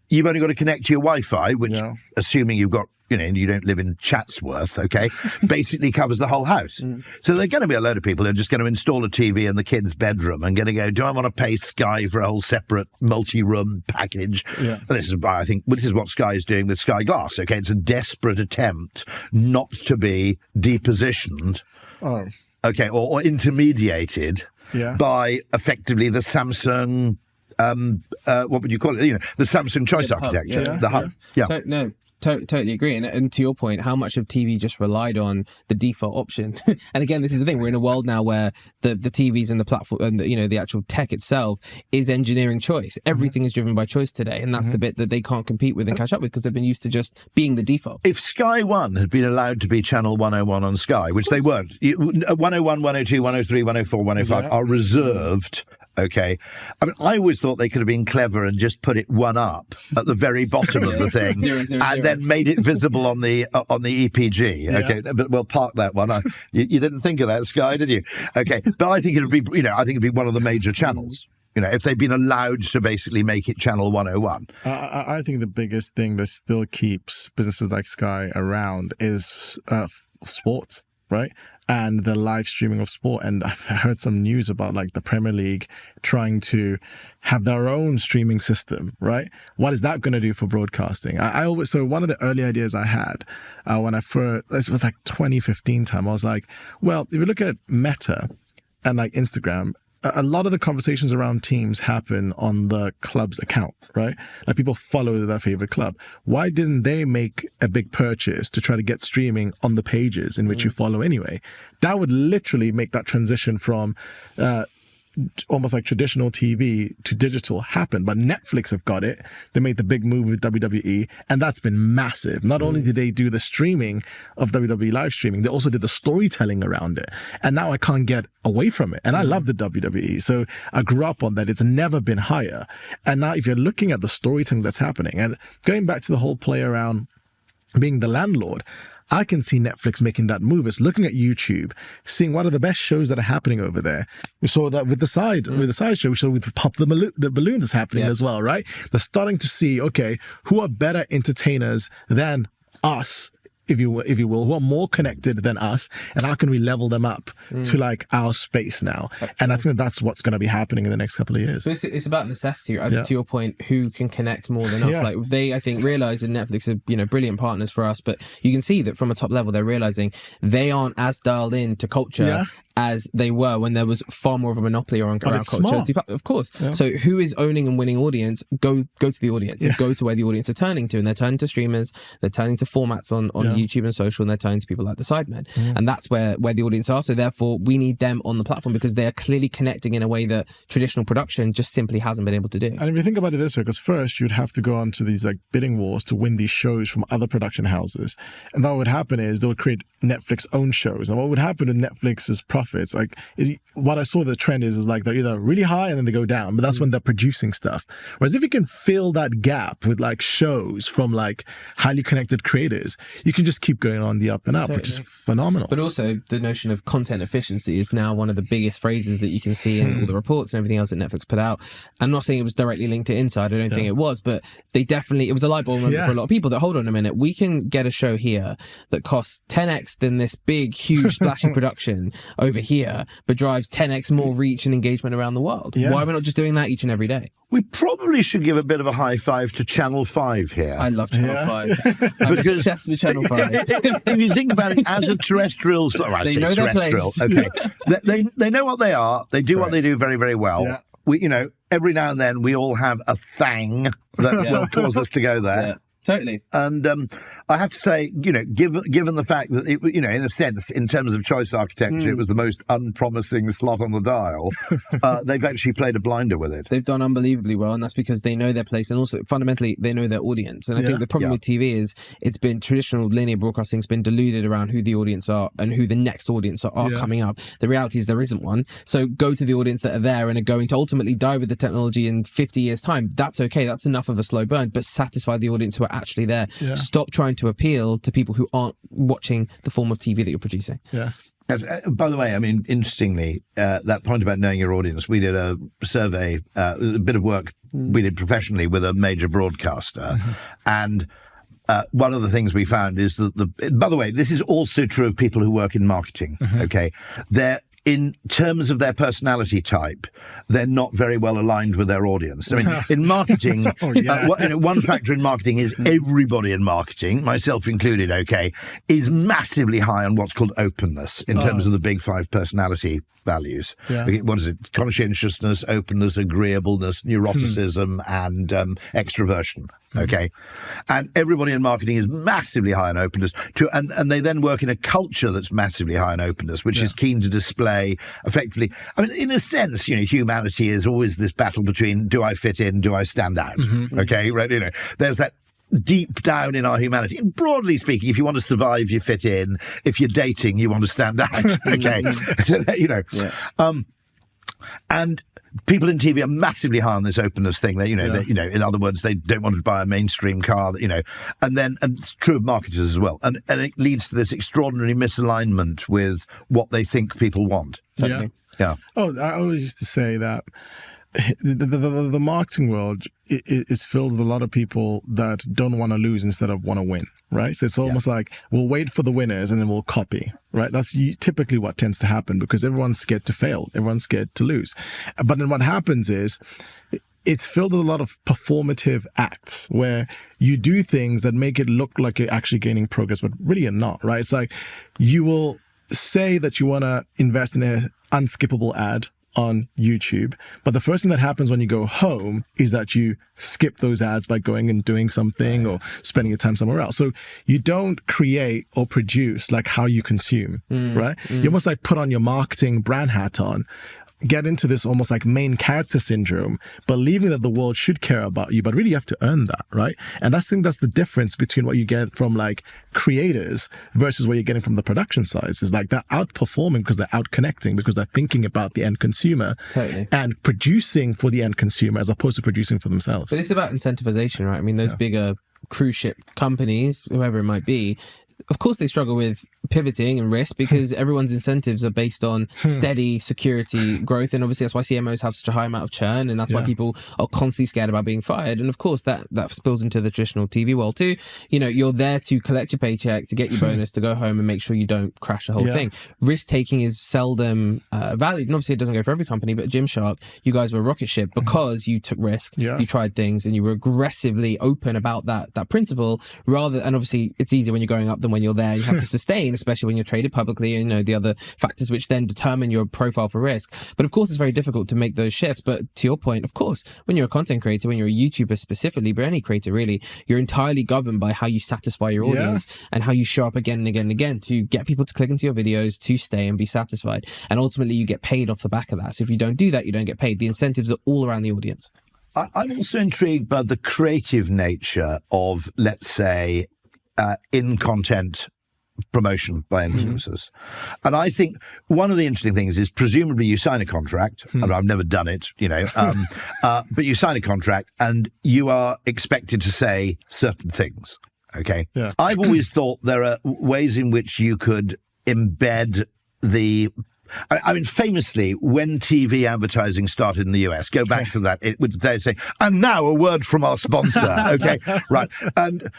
you've only got to connect to your Wi-Fi, which, assuming you've got, you don't live in Chatsworth, okay, basically covers the whole house. So there are going to be a load of people who are just going to install a TV in the kid's bedroom and going to go, do I want to pay Sky for a whole separate multi-room package? And this is what Sky is doing with Sky Glass, okay? It's a desperate attempt not to be depositioned, okay, or intermediated by effectively the Samsung, what would you call it? The Samsung choice architecture, the hub. No. Totally agree. And to your point, how much of TV just relied on the default option? And again, this is the thing. We're in a world now where the TVs and the platform and the actual tech itself is engineering choice. Everything is driven by choice today. And that's the bit that they can't compete with and catch up with, because they've been used to just being the default. If Sky One had been allowed to be channel 101 on Sky, which they weren't, 101, 102, 103, 104, 105 are reserved. Okay. I mean, I always thought they could have been clever and just put it one up at the very bottom of the thing, and then made it visible on the EPG. Okay. But we'll park that one. You didn't think of that, Sky, did you? Okay. But I think it'd be, it'd be one of the major channels. If they've been allowed to basically make it channel 101. I think the biggest thing that still keeps businesses like Sky around is sport, right? And the live streaming of sport. And I've heard some news about like the Premier League trying to have their own streaming system, right? What is that going to do for broadcasting? So one of the early ideas I had when this was like 2015 time, I was like, well, if you look at Meta and like Instagram, a lot of the conversations around teams happen on the club's account, right? Like people follow their favorite club. Why didn't they make a big purchase to try to get streaming on the pages in which you follow anyway? That would literally make that transition from almost like traditional TV to digital happen. But Netflix have got it. They made the big move with WWE, and that's been massive. Not only did they do the streaming of WWE live streaming, they also did the storytelling around it. And now I can't get away from it. And I love the WWE. So I grew up on that. It's never been higher. And now if you're looking at the storytelling that's happening, and going back to the whole play around being the landlord, I can see Netflix making that move. It's looking at YouTube, seeing what are the best shows that are happening over there. We saw that with the side show. We saw with Pop the Balloon that's happening as well, right? They're starting to see, okay, who are better entertainers than us, if you will, who are more connected than us, and how can we level them up to like our space now? And I think that's what's going to be happening in the next couple of years. So it's about necessity. To your point, who can connect more than us? Like they, I think, realize that Netflix are brilliant partners for us, but you can see that from a top level, they're realizing they aren't as dialed in to culture as they were when there was far more of a monopoly around culture. Smart. Of course. Yeah. So who is owning and winning audience? Go to the audience and go to where the audience are turning to, and they're turning to streamers, they're turning to formats on YouTube and social, and they're turning to people like the Sidemen, and that's where the audience are. So therefore, we need them on the platform because they are clearly connecting in a way that traditional production just simply hasn't been able to do. And if you think about it this way, because first you'd have to go on to these like bidding wars to win these shows from other production houses, and what would happen is they would create Netflix own shows, and what would happen with Netflix's profits, what I saw the trend is like they're either really high and then they go down, but that's when they're producing stuff. Whereas if you can fill that gap with like shows from like highly connected creators, you can just keep going on the up and up, which is phenomenal. But also the notion of content efficiency is now one of the biggest phrases that you can see in all the reports and everything else that Netflix put out. I'm not saying it was directly linked to Inside, I don't think it was, but it was a light bulb moment for a lot of people that, hold on a minute, we can get a show here that costs 10x than this big, huge, splashy production over here, but drives 10x more reach and engagement around the world. Why are we not just doing that each and every day? We probably should give a bit of a high five to Channel 5 here. I love Channel 5. I'm obsessed with Channel 5. If you think about it as a terrestrial... They know their place. Okay. They know what they are. They do what they do very, very well. Yeah. We, every now and then we all have a thing that will cause us to go there. Yeah. Totally. And I have to say, given the fact that, in a sense, in terms of choice architecture, it was the most unpromising slot on the dial, they've actually played a blinder with it. They've done unbelievably well, and that's because they know their place, and also, fundamentally, they know their audience. And I think the problem with TV is it's been traditional linear broadcasting's been diluted around who the audience are and who the next audience are coming up. The reality is there isn't one. So go to the audience that are there and are going to ultimately die with the technology in 50 years' time. That's okay. That's enough of a slow burn, but satisfy the audience who are actually there. Yeah. Stop trying to appeal to people who aren't watching the form of TV that you're producing. Yeah. By the way, I mean, interestingly, that point about knowing your audience, we did a survey, a bit of work we did professionally with a major broadcaster. And one of the things we found is that, by the way, this is also true of people who work in marketing, okay? In terms of their personality type, they're not very well aligned with their audience. I mean, in marketing, one factor in marketing is everybody in marketing, myself included, is massively high on what's called openness in terms of the big 5 personality values. Okay, what is it? Conscientiousness, openness, agreeableness, neuroticism, and extroversion. Okay. And everybody in marketing is massively high on openness and they then work in a culture that's massively high on openness, which is keen to display effectively. I mean, in a sense, humanity is always this battle between do I fit in, do I stand out? Okay. Right. There's that deep down in our humanity. And broadly speaking, if you want to survive, you fit in. If you're dating, you want to stand out. Okay. And people in TV are massively high on this openness thing. They, in other words, they don't want to buy a mainstream car. And it's true of marketers as well. And it leads to this extraordinary misalignment with what they think people want. Yeah. Oh, I always used to say that the marketing world is filled with a lot of people that don't want to lose instead of want to win, right? So it's almost like we'll wait for the winners and then we'll copy, right? That's typically what tends to happen because everyone's scared to fail. Everyone's scared to lose. But then what happens is it's filled with a lot of performative acts where you do things that make it look like you're actually gaining progress, but really you're not, right? It's like you will say that you want to invest in an unskippable ad on YouTube, but the first thing that happens when you go home is that you skip those ads by going and doing something or spending your time somewhere else. So you don't create or produce like how you consume, right? You almost like put on your marketing brand hat on, get into this almost like main character syndrome, believing that the world should care about you, but really you have to earn that, right? And I think that's the difference between what you get from like creators versus what you're getting from the production side. Is like they're outperforming because they're out connecting, because they're thinking about the end consumer and producing for the end consumer as opposed to producing for themselves. But it's about incentivization, right? I mean, those bigger cruise ship companies, whoever it might be, of course they struggle with pivoting and risk because everyone's incentives are based on steady security growth, and obviously that's why CMOs have such a high amount of churn, and that's why people are constantly scared about being fired. And of course that spills into the traditional TV world too. You know, you're there to collect your paycheck, to get your bonus, to go home and make sure you don't crash the whole thing. Risk taking is seldom valued, and obviously it doesn't go for every company, but Gymshark, you guys were a rocket ship because you took risk, you tried things, and you were aggressively open about that principle rather. And obviously it's easier when you're going up than when you're there. You have to sustain, especially when you're traded publicly, and you know the other factors which then determine your profile for risk. But of course it's very difficult to make those shifts. But to your point, of course, when you're a content creator, when you're a YouTuber specifically, but any creator really, you're entirely governed by how you satisfy your audience and how you show up again and again and again to get people to click into your videos, to stay and be satisfied. And ultimately you get paid off the back of that. So if you don't do that, you don't get paid. The incentives are all around the audience. I'm also intrigued by the creative nature of, let's say, in-content promotion by influencers. And I think one of the interesting things is presumably you sign a contract, and I've never done it, you know, but you sign a contract and you are expected to say certain things, okay? Yeah. I've always thought there are ways in which you could embed the... I mean, famously, when TV advertising started in the US, go back to that, it would they say, and now a word from our sponsor, okay, right, and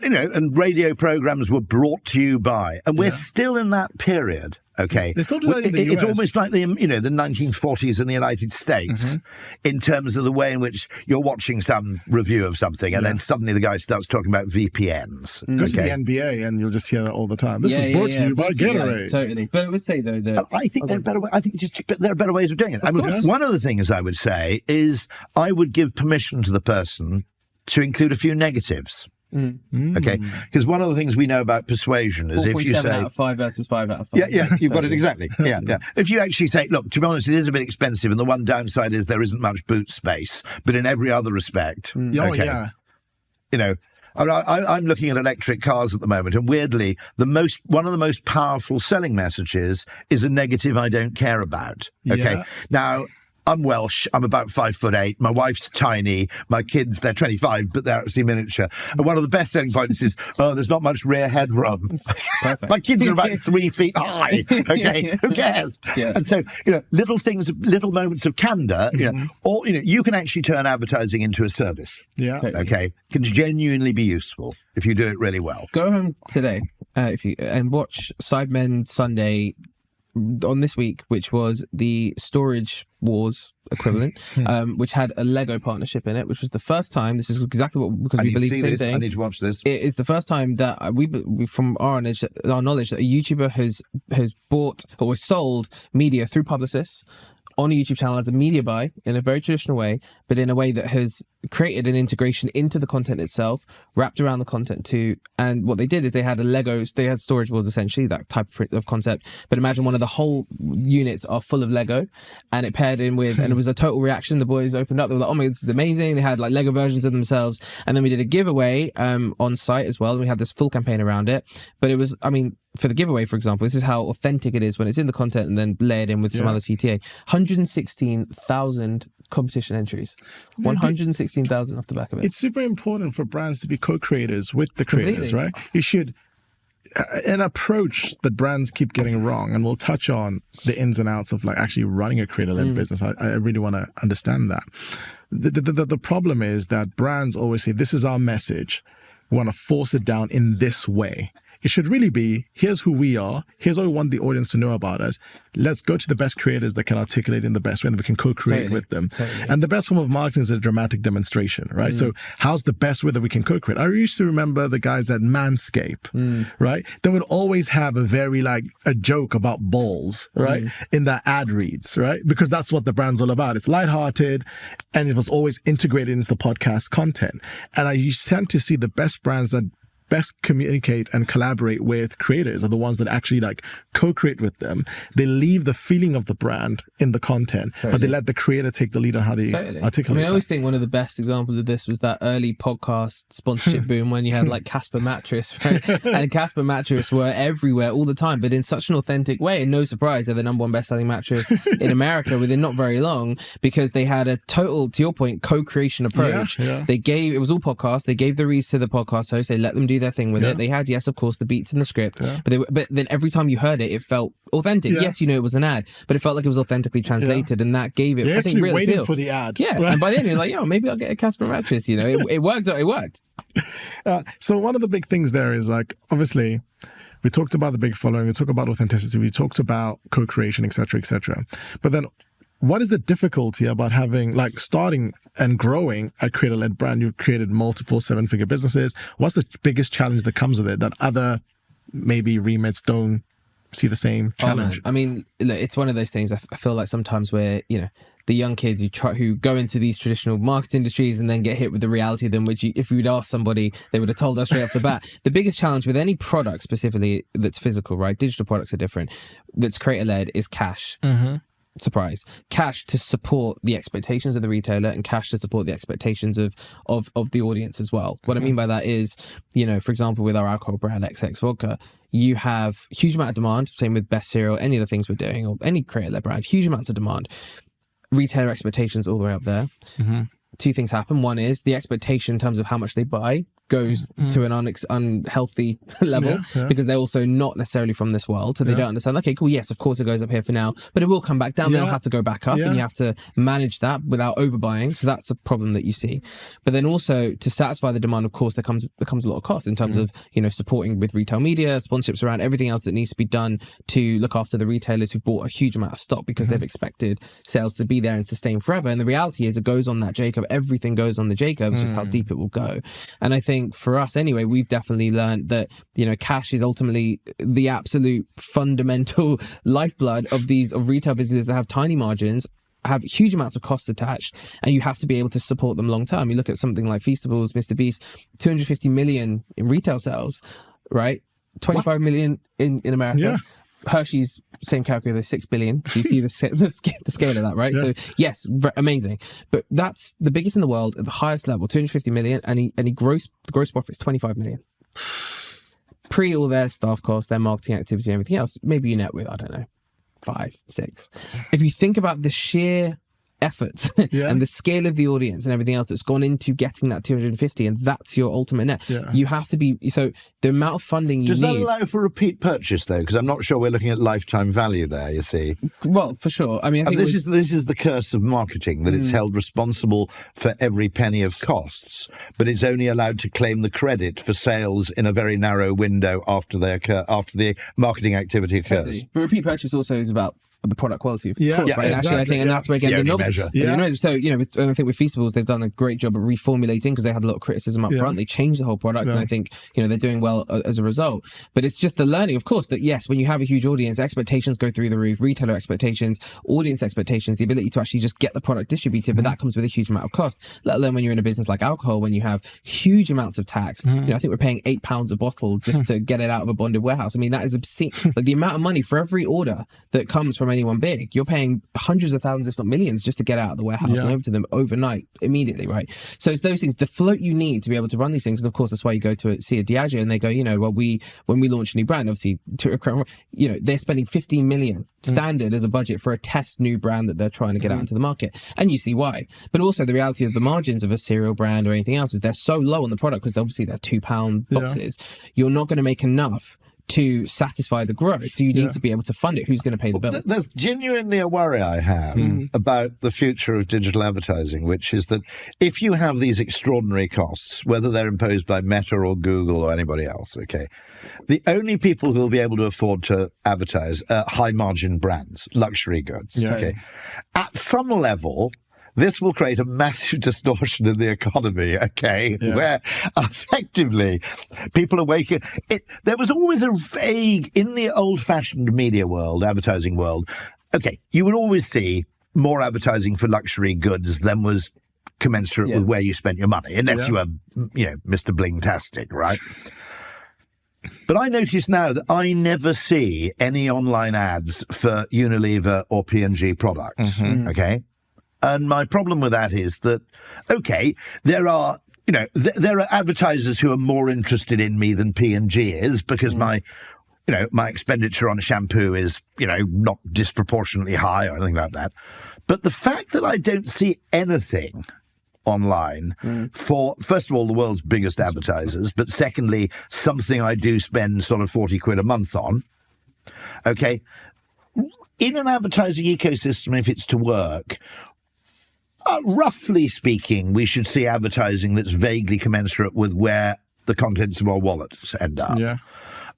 you know, and radio programs were brought to you by, and we're still in that period. Okay, they still do that in the US. It's almost like the 1940s in the United States, in terms of the way in which you're watching some review of something, and then suddenly the guy starts talking about VPNs. Goes to the NBA, and you'll just hear that all the time. This is brought to you by Gatorade. Totally, but I would say though that I think there are better. I think there are better ways of doing it. I mean, one of the things I would say is I would give permission to the person to include a few negatives. Okay, because one of the things we know about persuasion is if you say 4.7 out of 5 versus 5 out of 5. Yeah, you've got it exactly. Yeah. If you actually say, look, to be honest, it is a bit expensive, and the one downside is there isn't much boot space, but in every other respect, you know. I'm looking at electric cars at the moment, and weirdly, one of the most powerful selling messages is a negative I don't care about. Okay, now. I'm Welsh. I'm about 5'8". My wife's tiny. My kids, they're 25, but they're actually miniature. And one of the best selling points is, there's not much rear headroom. My kids are about 3 feet high. Okay, who cares? Yeah. And so, you know, little things, little moments of candor, you know, or you can actually turn advertising into a service. Yeah. Okay, can genuinely be useful if you do it really well. Go home today, and watch Sidemen Sunday on this week, which was the Storage Wars equivalent, which had a Lego partnership in it, which was the first time. This is exactly what, because we believe the same thing. I need to watch this. It is the first time that we from our knowledge, that a YouTuber has bought or was sold media through publicists on a YouTube channel as a media buy in a very traditional way, but in a way that has created an integration into the content itself, wrapped around the content too. And what they did is they had Storage Wars, essentially, that type of concept. But imagine one of the whole units are full of Lego, and it paired in with, and it was a total reaction. The boys opened up, they were like, oh my God, this is amazing. They had like Lego versions of themselves. And then we did a giveaway on site as well. And we had this full campaign around it. But it was, I mean, for the giveaway, for example, this is how authentic it is when it's in the content and then layered in with some other CTA. 116,000 competition entries. 116,000 off the back of it. It's super important for brands to be co-creators with the creators, right? You should, an approach that brands keep getting wrong, and we'll touch on the ins and outs of like actually running a creator-led business. I really want to understand that. The problem is that brands always say, this is our message. We want to force it down in this way. It should really be, here's who we are, here's what we want the audience to know about us. Let's go to the best creators that can articulate in the best way, and we can co-create with them. And the best form of marketing is a dramatic demonstration, right? So how's the best way that we can co-create? I used to remember the guys at Manscaped, right? They would always have a joke about balls, right? In their ad reads, right? Because that's what the brand's all about. It's lighthearted, and it was always integrated into the podcast content. And I tend to see the best brands that best communicate and collaborate with creators are the ones that actually co-create with them. They leave the feeling of the brand in the content, but they let the creator take the lead on how they articulate. I always think one of the best examples of this was that early podcast sponsorship boom when you had Casper Mattress, right? And Casper Mattress were everywhere all the time, but in such an authentic way. And no surprise, they're the number one best-selling mattress in America within not very long, because they had a total, to your point, co-creation approach. It was all podcasts. They gave the reads to the podcast hosts. They let them do their thing with it. They had, yes, of course, the beats in the script, but then every time you heard it felt authentic. Yes, it was an ad, but it felt like it was authentically translated, and that gave it, I think, real waiting appeal for the ad. And by then you're like, maybe I'll get a Casper mattress. It worked. It worked. So one of the big things there is obviously, we talked about the big following, we talked about authenticity, we talked about co-creation, etc., etc. But then, what is the difficulty about having, starting and growing a creator-led brand? You've created multiple 7-figure businesses. What's the biggest challenge that comes with it that other maybe remits don't see the same challenge? I mean, look, it's one of those things. I feel like sometimes we're, the young kids who go into these traditional market industries and then get hit with the reality of them, which if we'd asked somebody, they would have told us straight off the bat. The biggest challenge with any product specifically that's physical, right? Digital products are different. That's creator-led is cash. Surprise. Cash to support the expectations of the retailer, and cash to support the expectations of the audience as well. What I mean by that is, for example, with our alcohol brand XX Vodka, you have huge amount of demand. Same with Best Cereal, any of the things we're doing, or any creator-led brand, huge amounts of demand. Retailer expectations all the way up there. Two things happen. One is the expectation in terms of how much they buy goes to an unhealthy level, because they're also not necessarily from this world, so they don't understand, okay, cool, yes, of course it goes up here for now, but it will come back down. They'll have to go back up, and you have to manage that without overbuying. So that's a problem that you see. But then also, to satisfy the demand, of course, there comes a lot of cost in terms of supporting with retail media, sponsorships around everything else that needs to be done to look after the retailers who bought a huge amount of stock, because they've expected sales to be there and sustain forever. And the reality is, it goes on that Jacob. Everything goes on the Jacob. It's just how deep it will go. And I think for us anyway, we've definitely learned that cash is ultimately the absolute fundamental lifeblood of retail businesses that have tiny margins, have huge amounts of costs attached, and you have to be able to support them long term. You look at something like Feastables, Mr. Beast, 250 million in retail sales, right? 25 million in America. Hershey's, same category, they're 6 billion. So you see the scale of that, right? So yes, amazing. But that's the biggest in the world at the highest level, 250 million, and the gross profit is 25 million. Pre all their staff costs, their marketing activity, and everything else, maybe you net with, I don't know, 5, 6. If you think about the sheer efforts and the scale of the audience and everything else that's gone into getting that 250, and that's your ultimate net. You have to be, so the amount of funding you need. Does that allow for repeat purchase though? Because I'm not sure we're looking at lifetime value there, you see. Well, for sure. I mean, I think this is the curse of marketing, that it's held responsible for every penny of costs, but it's only allowed to claim the credit for sales in a very narrow window after after the marketing activity occurs. Totally. But repeat purchase also is about the product quality, of course, right? Exactly. Actually, I think, and that's where again the novelty. measure. So I think with Feastables, they've done a great job of reformulating, because they had a lot of criticism up front. They changed the whole product, and I think they're doing well as a result. But it's just the learning, of course, that yes, when you have a huge audience, expectations go through the roof. Retailer expectations, audience expectations, the ability to actually just get the product distributed, but that comes with a huge amount of cost. Let alone when you're in a business like alcohol, when you have huge amounts of tax. I think we're paying £8 a bottle just to get it out of a bonded warehouse. I mean, that is obscene. Like the amount of money for every order that comes from anyone big, you're paying hundreds of thousands, if not millions, just to get out of the warehouse and over to them overnight, immediately, right? So it's those things, the float you need to be able to run these things. And of course, that's why you go to see a Diageo and they go, well, when we launch a new brand, obviously, they're spending 15 million standard as a budget for a test new brand that they're trying to get out into the market. And you see why. But also the reality of the margins of a cereal brand or anything else is they're so low on the product, because obviously they're £2 boxes. You're not going to make enough to satisfy the growth. So you need to be able to fund it. Who's going to pay the bill? There's genuinely a worry I have about the future of digital advertising, which is that if you have these extraordinary costs, whether they're imposed by Meta or Google or anybody else, okay, the only people who will be able to afford to advertise are high-margin brands, luxury goods, okay? At some level, this will create a massive distortion in the economy, okay, where effectively people are waking. There was always a vague, in the old-fashioned media world, advertising world, okay, you would always see more advertising for luxury goods than was commensurate with where you spent your money, unless you were, Mr. Bling-tastic, right? But I notice now that I never see any online ads for Unilever or P&G products, okay? And my problem with that is that, okay, there are advertisers who are more interested in me than P&G is because my expenditure on shampoo is, not disproportionately high or anything like that. But the fact that I don't see anything online for, first of all, the world's biggest advertisers, but secondly, something I do spend sort of 40 quid a month on, okay, in an advertising ecosystem, if it's to work, roughly speaking, we should see advertising that's vaguely commensurate with where the contents of our wallets end up. Yeah.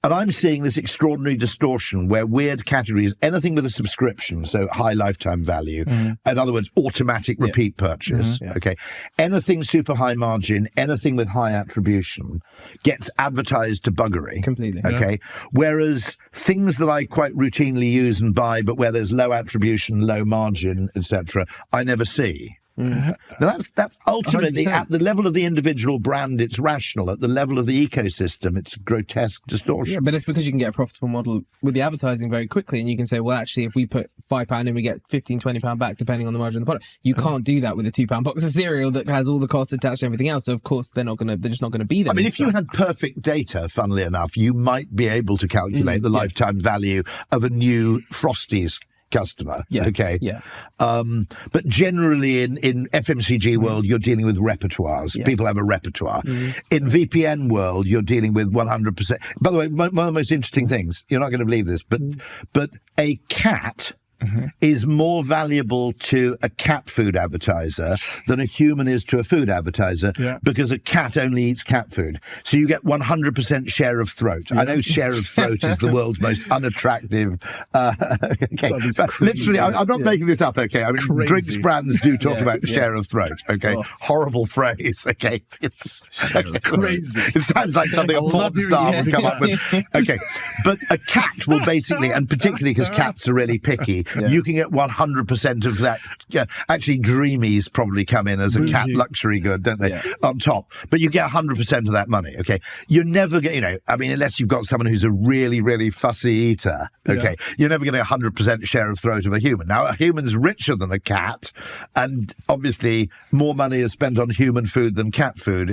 And I'm seeing this extraordinary distortion where weird categories, anything with a subscription, so high lifetime value, in other words, automatic repeat purchase, okay, anything super high margin, anything with high attribution gets advertised to buggery. Completely. Okay. Whereas things that I quite routinely use and buy, but where there's low attribution, low margin, etc., I never see. Now that's ultimately 100%. At the level of the individual brand, it's rational. At the level of the ecosystem, it's grotesque distortion. Yeah, but it's because you can get a profitable model with the advertising very quickly, and you can say, well, actually, if we put £5 in, we get £15-20 back, depending on the margin of the product. You can't do that with a £2 box of cereal that has all the costs attached and everything else. So of course they're just not going to be there. I mean, if you had perfect data, funnily enough, you might be able to calculate the lifetime value of a new Frosties customer. Okay. But generally in FMCG world, you're dealing with repertoires. People have a repertoire. In VPN world, you're dealing with 100%. By the way, one of the most interesting things, you're not going to believe this, but a cat is more valuable to a cat food advertiser than a human is to a food advertiser because a cat only eats cat food. So you get 100% share of throat. I know share of throat is the world's most unattractive. Literally, I'm not making this up, okay? I mean, drinks brands do talk about share of throat, okay? Horrible phrase, okay? It's crazy. It sounds like something a porn star would come up with. Okay, but a cat will basically, and particularly because cats are really picky, you can get 100% of that. Actually, Dreamies probably come in as a cat luxury good, don't they? On top. But you get 100% of that money, okay? You're never going, I mean, unless you've got someone who's a really, really fussy eater, okay? You're never going to get 100% share of throat of a human. Now, a human's richer than a cat, and obviously more money is spent on human food than cat food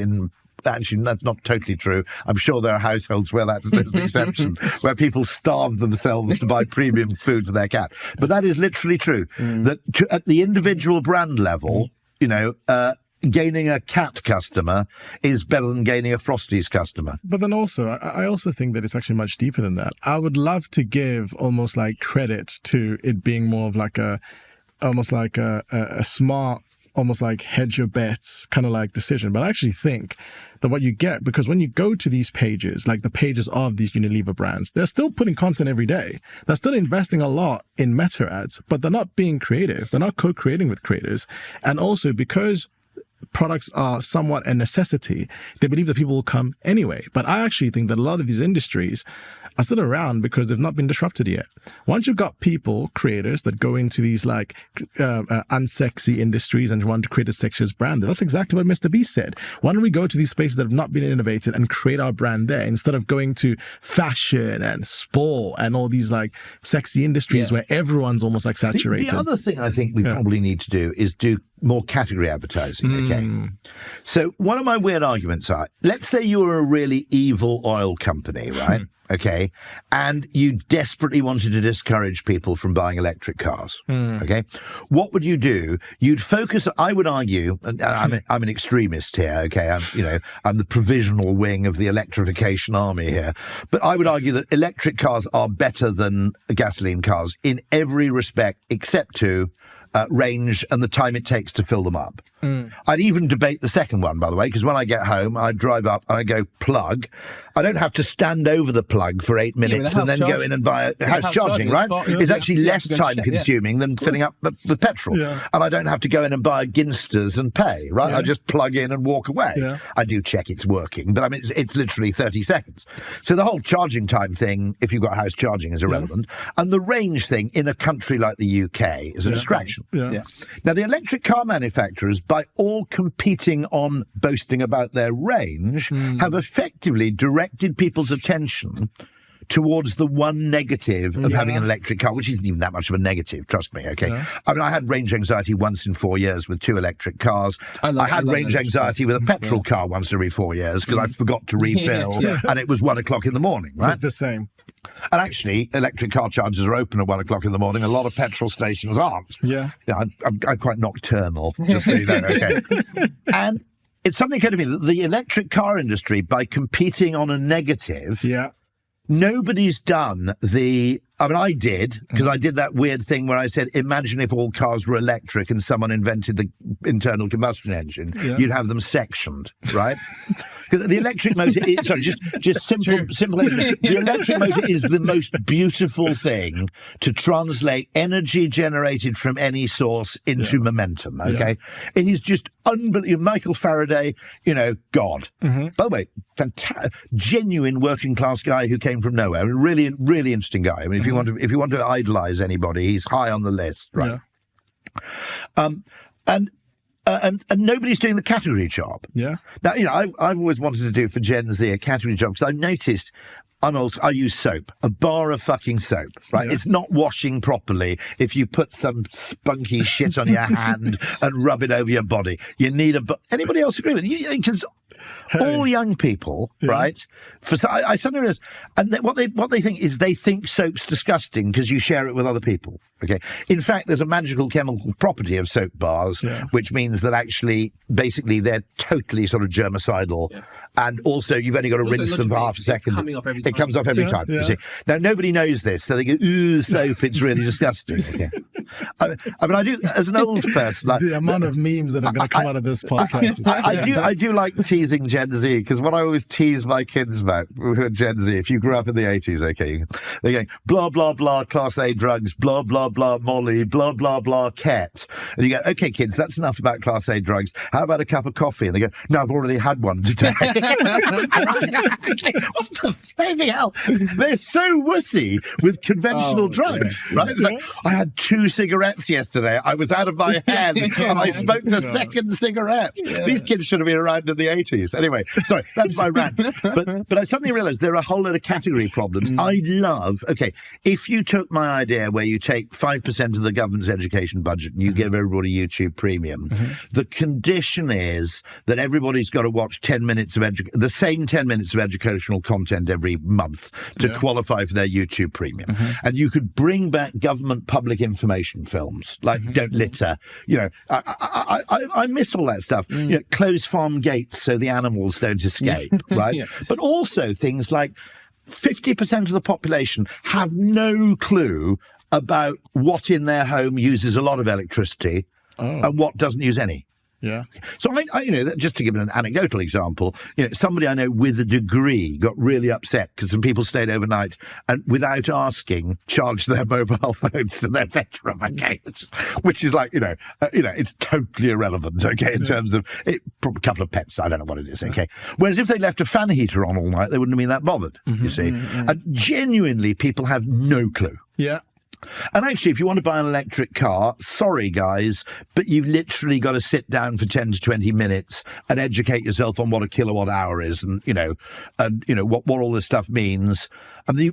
Actually, that's not totally true. I'm sure there are households where there's an exception, where people starve themselves to buy premium food for their cat. But that is literally true. That at the individual brand level, gaining a cat customer is better than gaining a Frosties customer. But then also, I also think that it's actually much deeper than that. I would love to give almost like credit to it being more of like a smart, almost like hedge your bets kind of like decision. But I actually think that what you get, because when you go to these pages, like the pages of these Unilever brands, they're still putting content every day. They're still investing a lot in meta ads, but they're not being creative. They're not co-creating with creators. And also because products are somewhat a necessity, they believe that people will come anyway. But I actually think that a lot of these industries are still around because they've not been disrupted yet. Once you've got people, creators, that go into these like unsexy industries and want to create a sexiest brand, that's exactly what Mr. Beast said. Why don't we go to these spaces that have not been innovated and create our brand there instead of going to fashion and sport and all these like sexy industries where everyone's almost like saturated. The other thing I think we probably need to do is do more category advertising, okay? So one of my weird arguments are, let's say you were a really evil oil company, right? okay, and you desperately wanted to discourage people from buying electric cars, okay, what would you do? You'd focus, I would argue, and I'm an extremist here, okay, I'm the provisional wing of the electrification army here, but I would argue that electric cars are better than gasoline cars in every respect except to range and the time it takes to fill them up. I'd even debate the second one, by the way, because when I get home, I drive up and I go plug. I don't have to stand over the plug for 8 minutes and then go in and buy a house charging, right? It's actually less time consuming than filling up with petrol. Yeah. And I don't have to go in and buy a Ginsters and pay, right? Yeah. I just plug in and walk away. Yeah. I do check it's working, but I mean, it's literally 30 seconds. So the whole charging time thing, if you've got house charging, is irrelevant. And the range thing in a country like the UK is a distraction. Yeah. Now, the electric car manufacturers, by all competing on boasting about their range, have effectively directed people's attention towards the one negative of having an electric car, which isn't even that much of a negative, trust me, okay? Yeah. I mean, I had range anxiety once in 4 years with 2 electric cars. I had range anxiety with a petrol car once every 4 years because I forgot to refill and it was 1 o'clock in the morning, right? It's the same. And actually, electric car chargers are open at 1 o'clock in the morning. A lot of petrol stations aren't. Yeah. You know, I'm quite nocturnal, just so you know, okay? And it suddenly occurred to me that the electric car industry, by competing on a negative, nobody's done I did, because I did that weird thing where I said, imagine if all cars were electric and someone invented the internal combustion engine, you'd have them sectioned, right? Because the electric motor is, simple. The electric motor is the most beautiful thing to translate energy generated from any source into momentum, okay? It is just unbelievable. Michael Faraday, God. By the way, genuine working class guy who came from nowhere. Really, really interesting guy. I mean, if you want to idolize anybody, he's high on the list, right? And nobody's doing the category job. Yeah. Now, I've always wanted to do for Gen Z a category job because I've noticed I use soap, a bar of fucking soap, right? Yeah. It's not washing properly if you put some spunky shit on your hand and rub it over your body. You need anybody else agree with you? Because all young people, right? I suddenly realize, and what they think is they think soap's disgusting because you share it with other people. Okay. In fact, there's a magical chemical property of soap bars, which means that actually, basically, they're totally sort of germicidal. Yeah. And also, you've only got to rinse them for half a second. It comes off every time. You see. Now, nobody knows this, so they go, ooh, soap, it's really disgusting. Okay. I mean, I do, as an old person... the amount of memes that are going to come out of this podcast. I do like teasing Gen Z, because what I always tease my kids about, who are Gen Z, if you grew up in the 80s, okay, they're going, blah, blah, blah, Class A drugs, blah, blah, blah, Molly, blah, blah, blah, Ket. And you go, okay, kids, that's enough about Class A drugs. How about a cup of coffee? And they go, no, I've already had one today. What the flaming hell? They're so wussy with conventional drugs, right? It's like, I had 2 cigarettes yesterday. I was out of my head and I smoked a second cigarette. These kids should have been around in the 80s. Anyway, sorry, that's my rant. But I suddenly realized there are a whole lot of category problems. I'd love, if you took my idea where you take 5% of the government's education budget and you give everybody YouTube Premium, the condition is that everybody's got to watch 10 minutes of the same 10 minutes of educational content every month to qualify for their YouTube Premium. And you could bring back government public information films like Don't Litter. I miss all that stuff. Close farm gates so the animals don't escape, right? But also things like 50% of the population have no clue about what in their home uses a lot of electricity and what doesn't use any. Yeah. So I just to give an anecdotal example, somebody I know with a degree got really upset because some people stayed overnight and without asking charged their mobile phones to their bedroom, which is like, it's totally irrelevant, in terms of a couple of pets, I don't know what it is, Whereas if they left a fan heater on all night, they wouldn't have been that bothered, you see. And genuinely, people have no clue. Yeah. And actually, if you want to buy an electric car, sorry, guys, but you've literally got to sit down for 10 to 20 minutes and educate yourself on what a kilowatt hour is and what all this stuff means.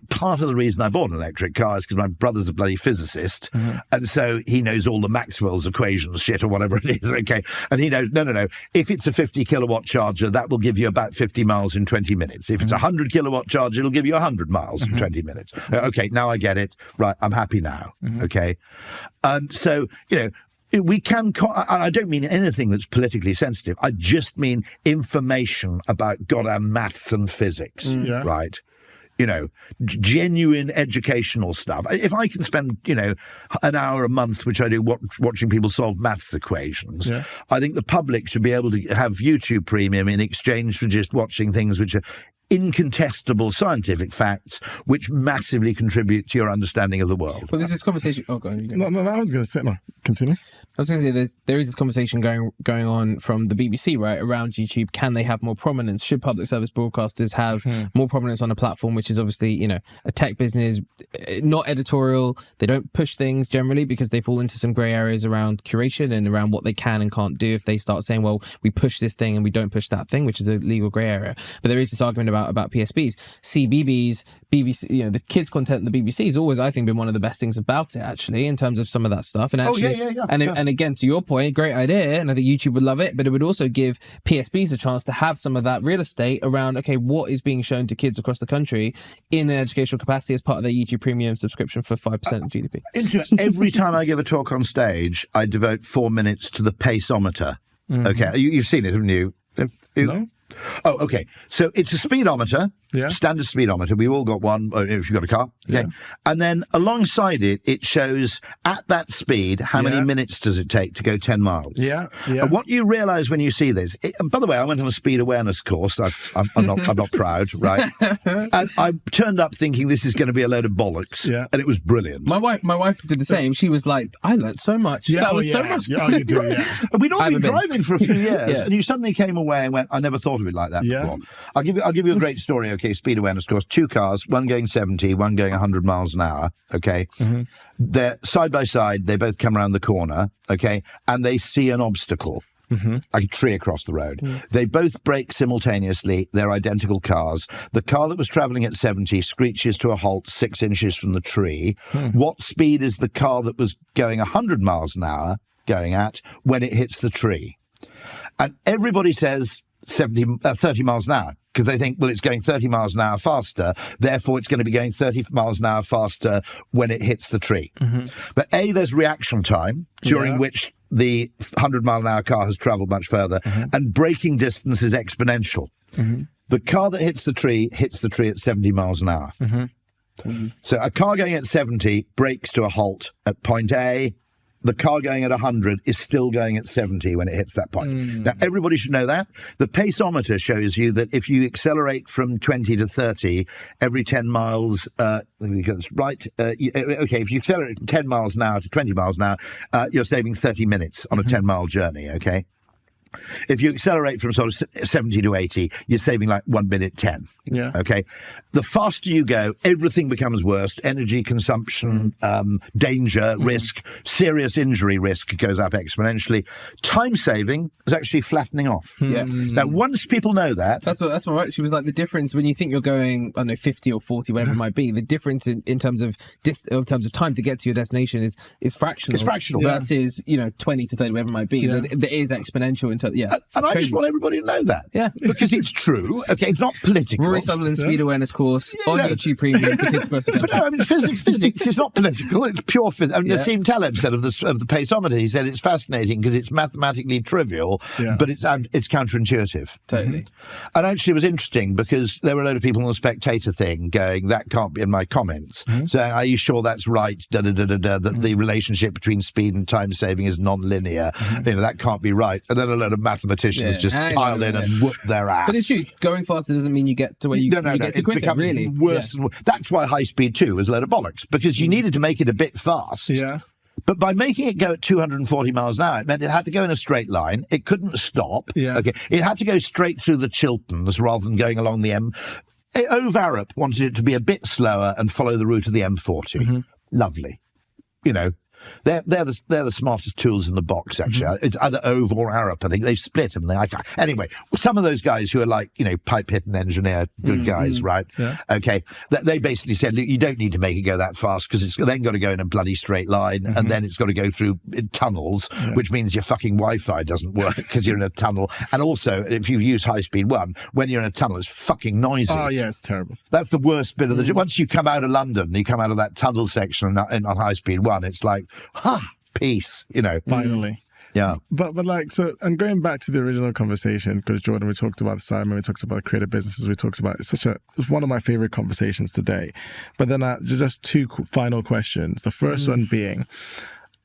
Part of the reason I bought an electric car is because my brother's a bloody physicist, and so he knows all the Maxwell's equations shit or whatever it is, okay? And he knows, no, if it's a 50 kilowatt charger, that will give you about 50 miles in 20 minutes. If it's a 100 kilowatt charger, it'll give you 100 miles in 20 minutes. Okay, now I get it. Right, I'm happy now, okay? And so, we can, I don't mean anything that's politically sensitive. I just mean information about goddamn maths and physics, right? Genuine educational stuff. If I can spend, an hour a month, which I do, watching people solve maths equations, I think the public should be able to have YouTube Premium in exchange for just watching things which are incontestable scientific facts which massively contribute to your understanding of the world. Well, there's this conversation. Oh, go on. No, I was going to say, no, continue. I was going to say there is this conversation going on from the BBC, right, around YouTube. Can they have more prominence? Should public service broadcasters have more prominence on a platform which is obviously, a tech business, not editorial? They don't push things generally because they fall into some grey areas around curation and around what they can and can't do if they start saying, well, we push this thing and we don't push that thing, which is a legal grey area. But there is this argument about PSBs, CBBS, BBC, the kids content in the BBC has always, I think, been one of the best things about it, actually, in terms of some of that stuff. And actually, and again, to your point, great idea, and I think YouTube would love it, but it would also give PSBs a chance to have some of that real estate around, okay, what is being shown to kids across the country in an educational capacity as part of their YouTube Premium subscription for 5% of GDP. Every time I give a talk on stage, I devote 4 minutes to the paceometer. Okay, you've seen it, haven't you? No. Oh, okay. So it's a speedometer, standard speedometer. We've all got one, if you've got a car. Okay. And then alongside it, it shows at that speed, how many minutes does it take to go 10 miles? And what you realise when you see this, by the way, I went on a speed awareness course. I'm not proud, right? And I turned up thinking this is going to be a load of bollocks. And it was brilliant. My wife did the same. She was like, I learned so much. That was so much. Yeah, you do, And we'd all been driving for a few years, and you suddenly came away and went, I never thought of it like that before. I'll give you a great story. Okay, speed awareness course. 2 cars, one going 70, one going 100 miles an hour. Okay, they're side by side. They both come around the corner. Okay, and they see an obstacle. Like a tree across the road. They both brake simultaneously. They're identical cars. The car that was travelling at 70 screeches to a halt 6 inches from the tree. What speed is the car that was going 100 miles an hour going at when it hits the tree? And everybody says 30 miles an hour, because they think, well, it's going 30 miles an hour faster, therefore it's going to be going 30 miles an hour faster when it hits the tree. But A, there's reaction time, during which the 100 mile an hour car has travelled much further, and braking distance is exponential. The car that hits the tree at 70 miles an hour. So a car going at 70 brakes to a halt at point A. The car going at 100 is still going at 70 when it hits that point. Now, everybody should know that. The paceometer shows you that if you accelerate from 20 to 30 every 10 miles, if you accelerate from 10 miles an hour to 20 miles an hour, you're saving 30 minutes on a 10-mile journey, okay? If you accelerate from sort of 70 to 80, you're saving like 1 minute 10. Okay. The faster you go, everything becomes worse. Energy consumption, danger, risk, serious injury risk goes up exponentially. Time saving is actually flattening off. Now, once people know that, that's what right. She was like, the difference when you think you're going, I don't know, 50 or 40, whatever it might be, the difference in terms of time to get to your destination is fractional. It's fractional versus 20 to 30, whatever it might be. That is exponential. And I just want everybody to know that. Because it's true. Okay, it's not political. Rory Sutherland speed awareness course on YouTube Premium for kids across the country. But no, I mean, physics is not political. It's pure physics. I mean, Nassim Taleb said of the paceometer, he said it's fascinating because it's mathematically trivial, but it's counterintuitive. Totally. And actually, it was interesting because there were a load of people on the Spectator thing going, that can't be in my comments. Saying, are you sure that's right? That the relationship between speed and time saving is non-linear. That can't be right. And then a load of mathematicians just piled in and whooped their ass. But it's true. Going faster doesn't mean you get to where you get to quicker, really. Worse and worse. That's why high speed 2 was a load of bollocks, because you needed to make it a bit fast. But by making it go at 240 miles an hour, it meant it had to go in a straight line. It couldn't stop. Okay. It had to go straight through the Chilterns rather than going along the M. Ove Arup wanted it to be a bit slower and follow the route of the M40. Lovely. They're the smartest tools in the box, actually. It's either Ove or Arup. I think they've split them. Anyway, some of those guys who are like, pipe hit and engineer good guys, right? Yeah. Okay. They basically said, look, you don't need to make it go that fast because it's then got to go in a bloody straight line and then it's got to go through tunnels, which means your fucking Wi-Fi doesn't work because you're in a tunnel. And also, if you use high-speed one, when you're in a tunnel, it's fucking noisy. Oh, yeah, it's terrible. That's the worst bit of the... Once you come out of London, you come out of that tunnel section on high-speed one, it's like, peace, Finally. Yeah. But like, so, and going back to the original conversation, because Jordan, we talked about Sidemen, we talked about creative businesses, we talked about, it's one of my favorite conversations today. But then just two final questions. The first one being,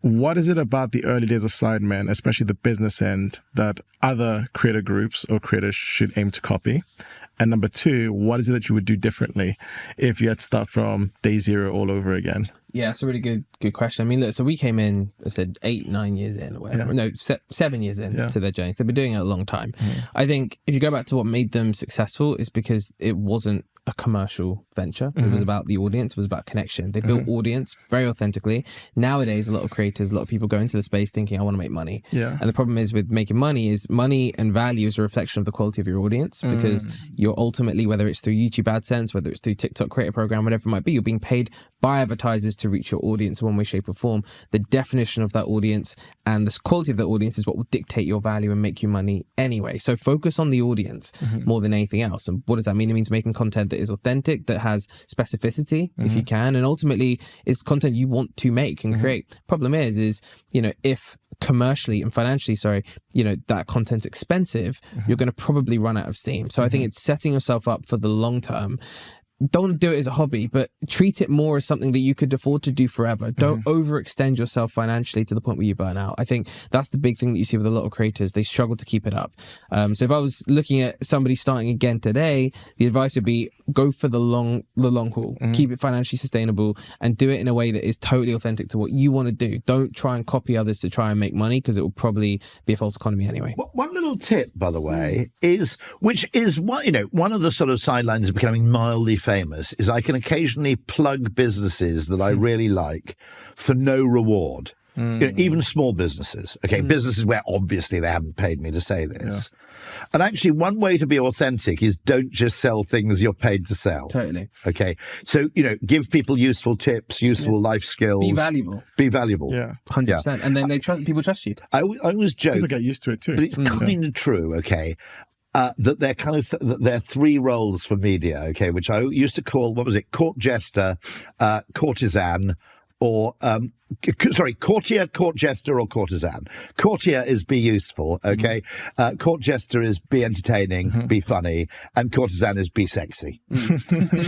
what is it about the early days of Sidemen, especially the business end, that other creator groups or creators should aim to copy? And number two, what is it that you would do differently if you had to start from day zero all over again? Yeah, it's a really good question. I mean, look, so we came in, I said 8-9 years in or whatever. No, 7 years in to their journeys. They've been doing it a long time. I think if you go back to what made them successful, is because it wasn't a commercial venture. It was about the audience. It was about connection. They built audience very authentically. Nowadays, a lot of creators, a lot of people go into the space thinking, I want to make money. Yeah. And the problem is with making money is money and value is a reflection of the quality of your audience, because you're ultimately, whether it's through YouTube AdSense, whether it's through TikTok Creator Program, whatever it might be, you're being paid by advertisers to reach your audience in one way, shape or form. The definition of that audience and the quality of that audience is what will dictate your value and make you money anyway. So focus on the audience more than anything else. And what does that mean? It means making content that is authentic, that has specificity if you can, and ultimately is content you want to make and create. Problem is if commercially and financially, that content's expensive, you're going to probably run out of steam. So I think it's setting yourself up for the long term. Don't do it as a hobby, but treat it more as something that you could afford to do forever. Don't overextend yourself financially to the point where you burn out. I think that's the big thing that you see with a lot of creators. They struggle to keep it up. So if I was looking at somebody starting again today, the advice would be go for the long haul. Keep it financially sustainable and do it in a way that is totally authentic to what you want to do. Don't try and copy others to try and make money, because it will probably be a false economy anyway. One little tip, by the way, which is one of the sort of sidelines of becoming mildly famous, is I can occasionally plug businesses that I really like for no reward. Even small businesses, businesses where obviously they haven't paid me to say this. And actually, one way to be authentic is don't just sell things you're paid to sell. Totally. Okay. So, give people useful tips, useful life skills. Be valuable. Yeah. 100%. Yeah. And then people trust you. I always joke. People get used to it too. But it's kind of true, that they're three roles for media, which I used to call, court jester, courtesan, or courtier, court jester, or courtesan. Courtier is be useful, court jester is be entertaining, be funny, and courtesan is be sexy.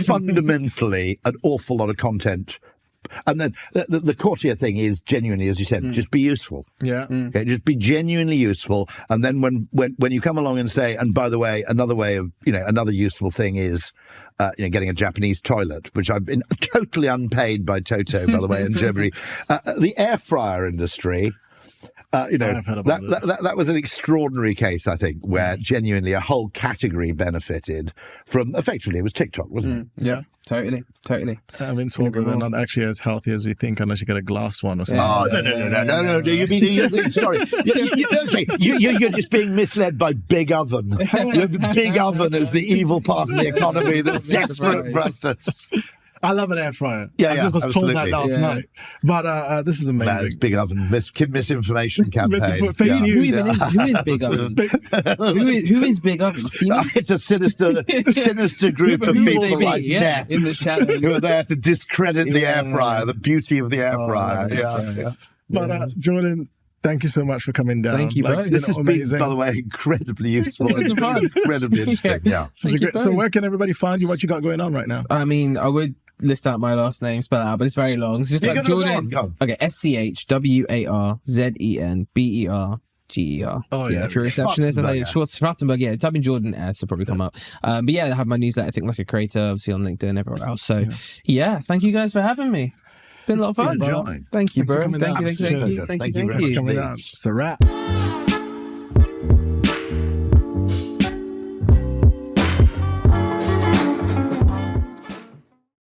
Fundamentally, an awful lot of content. And then the courtier thing is genuinely, as you said, just be useful. Yeah. Okay, just be genuinely useful. And then when you come along and say, and by the way, another way of, another useful thing is, getting a Japanese toilet, which I've been totally unpaid by Toto, by the way, in Germany. The air fryer industry. That was an extraordinary case, I think, where genuinely a whole category benefited from, effectively, it was TikTok, wasn't it? Yeah, totally. I mean, talking about not actually as healthy as we think, unless you get a glass one or something. Oh, no. You mean, sorry. You're just being misled by Big Oven. The Big Oven is the evil part of the economy that's desperate for us to... I love an air fryer. Yeah, I just was told that last night. But this is amazing. That's Big Oven misinformation campaign. Who is Big Oven? Who is Big Oven? It's a sinister group of people like Neth in the shadows who are there to discredit the air fryer, the beauty of the air fryer. Yeah. But Jordan, thank you so much for coming down. Thank you, bro. This has been, by the way, incredibly useful. Incredibly interesting. Yeah. So where can everybody find you? What you got going on right now? I mean, I would list out my last name, spell it out, but it's very long. It's just like Jordan. Okay, SCHWARZENBERGER. Oh yeah. If you're a receptionist, Schwarzenberger. Type in Jordan S, it'll probably come up. But yeah, I have my newsletter, I think, like a creator, obviously on LinkedIn and everywhere else. So yeah, thank you guys for having me. Been a lot of fun. Enjoy. Thank you, bro. Thank you. Thank you. Thank you very much. It's a wrap.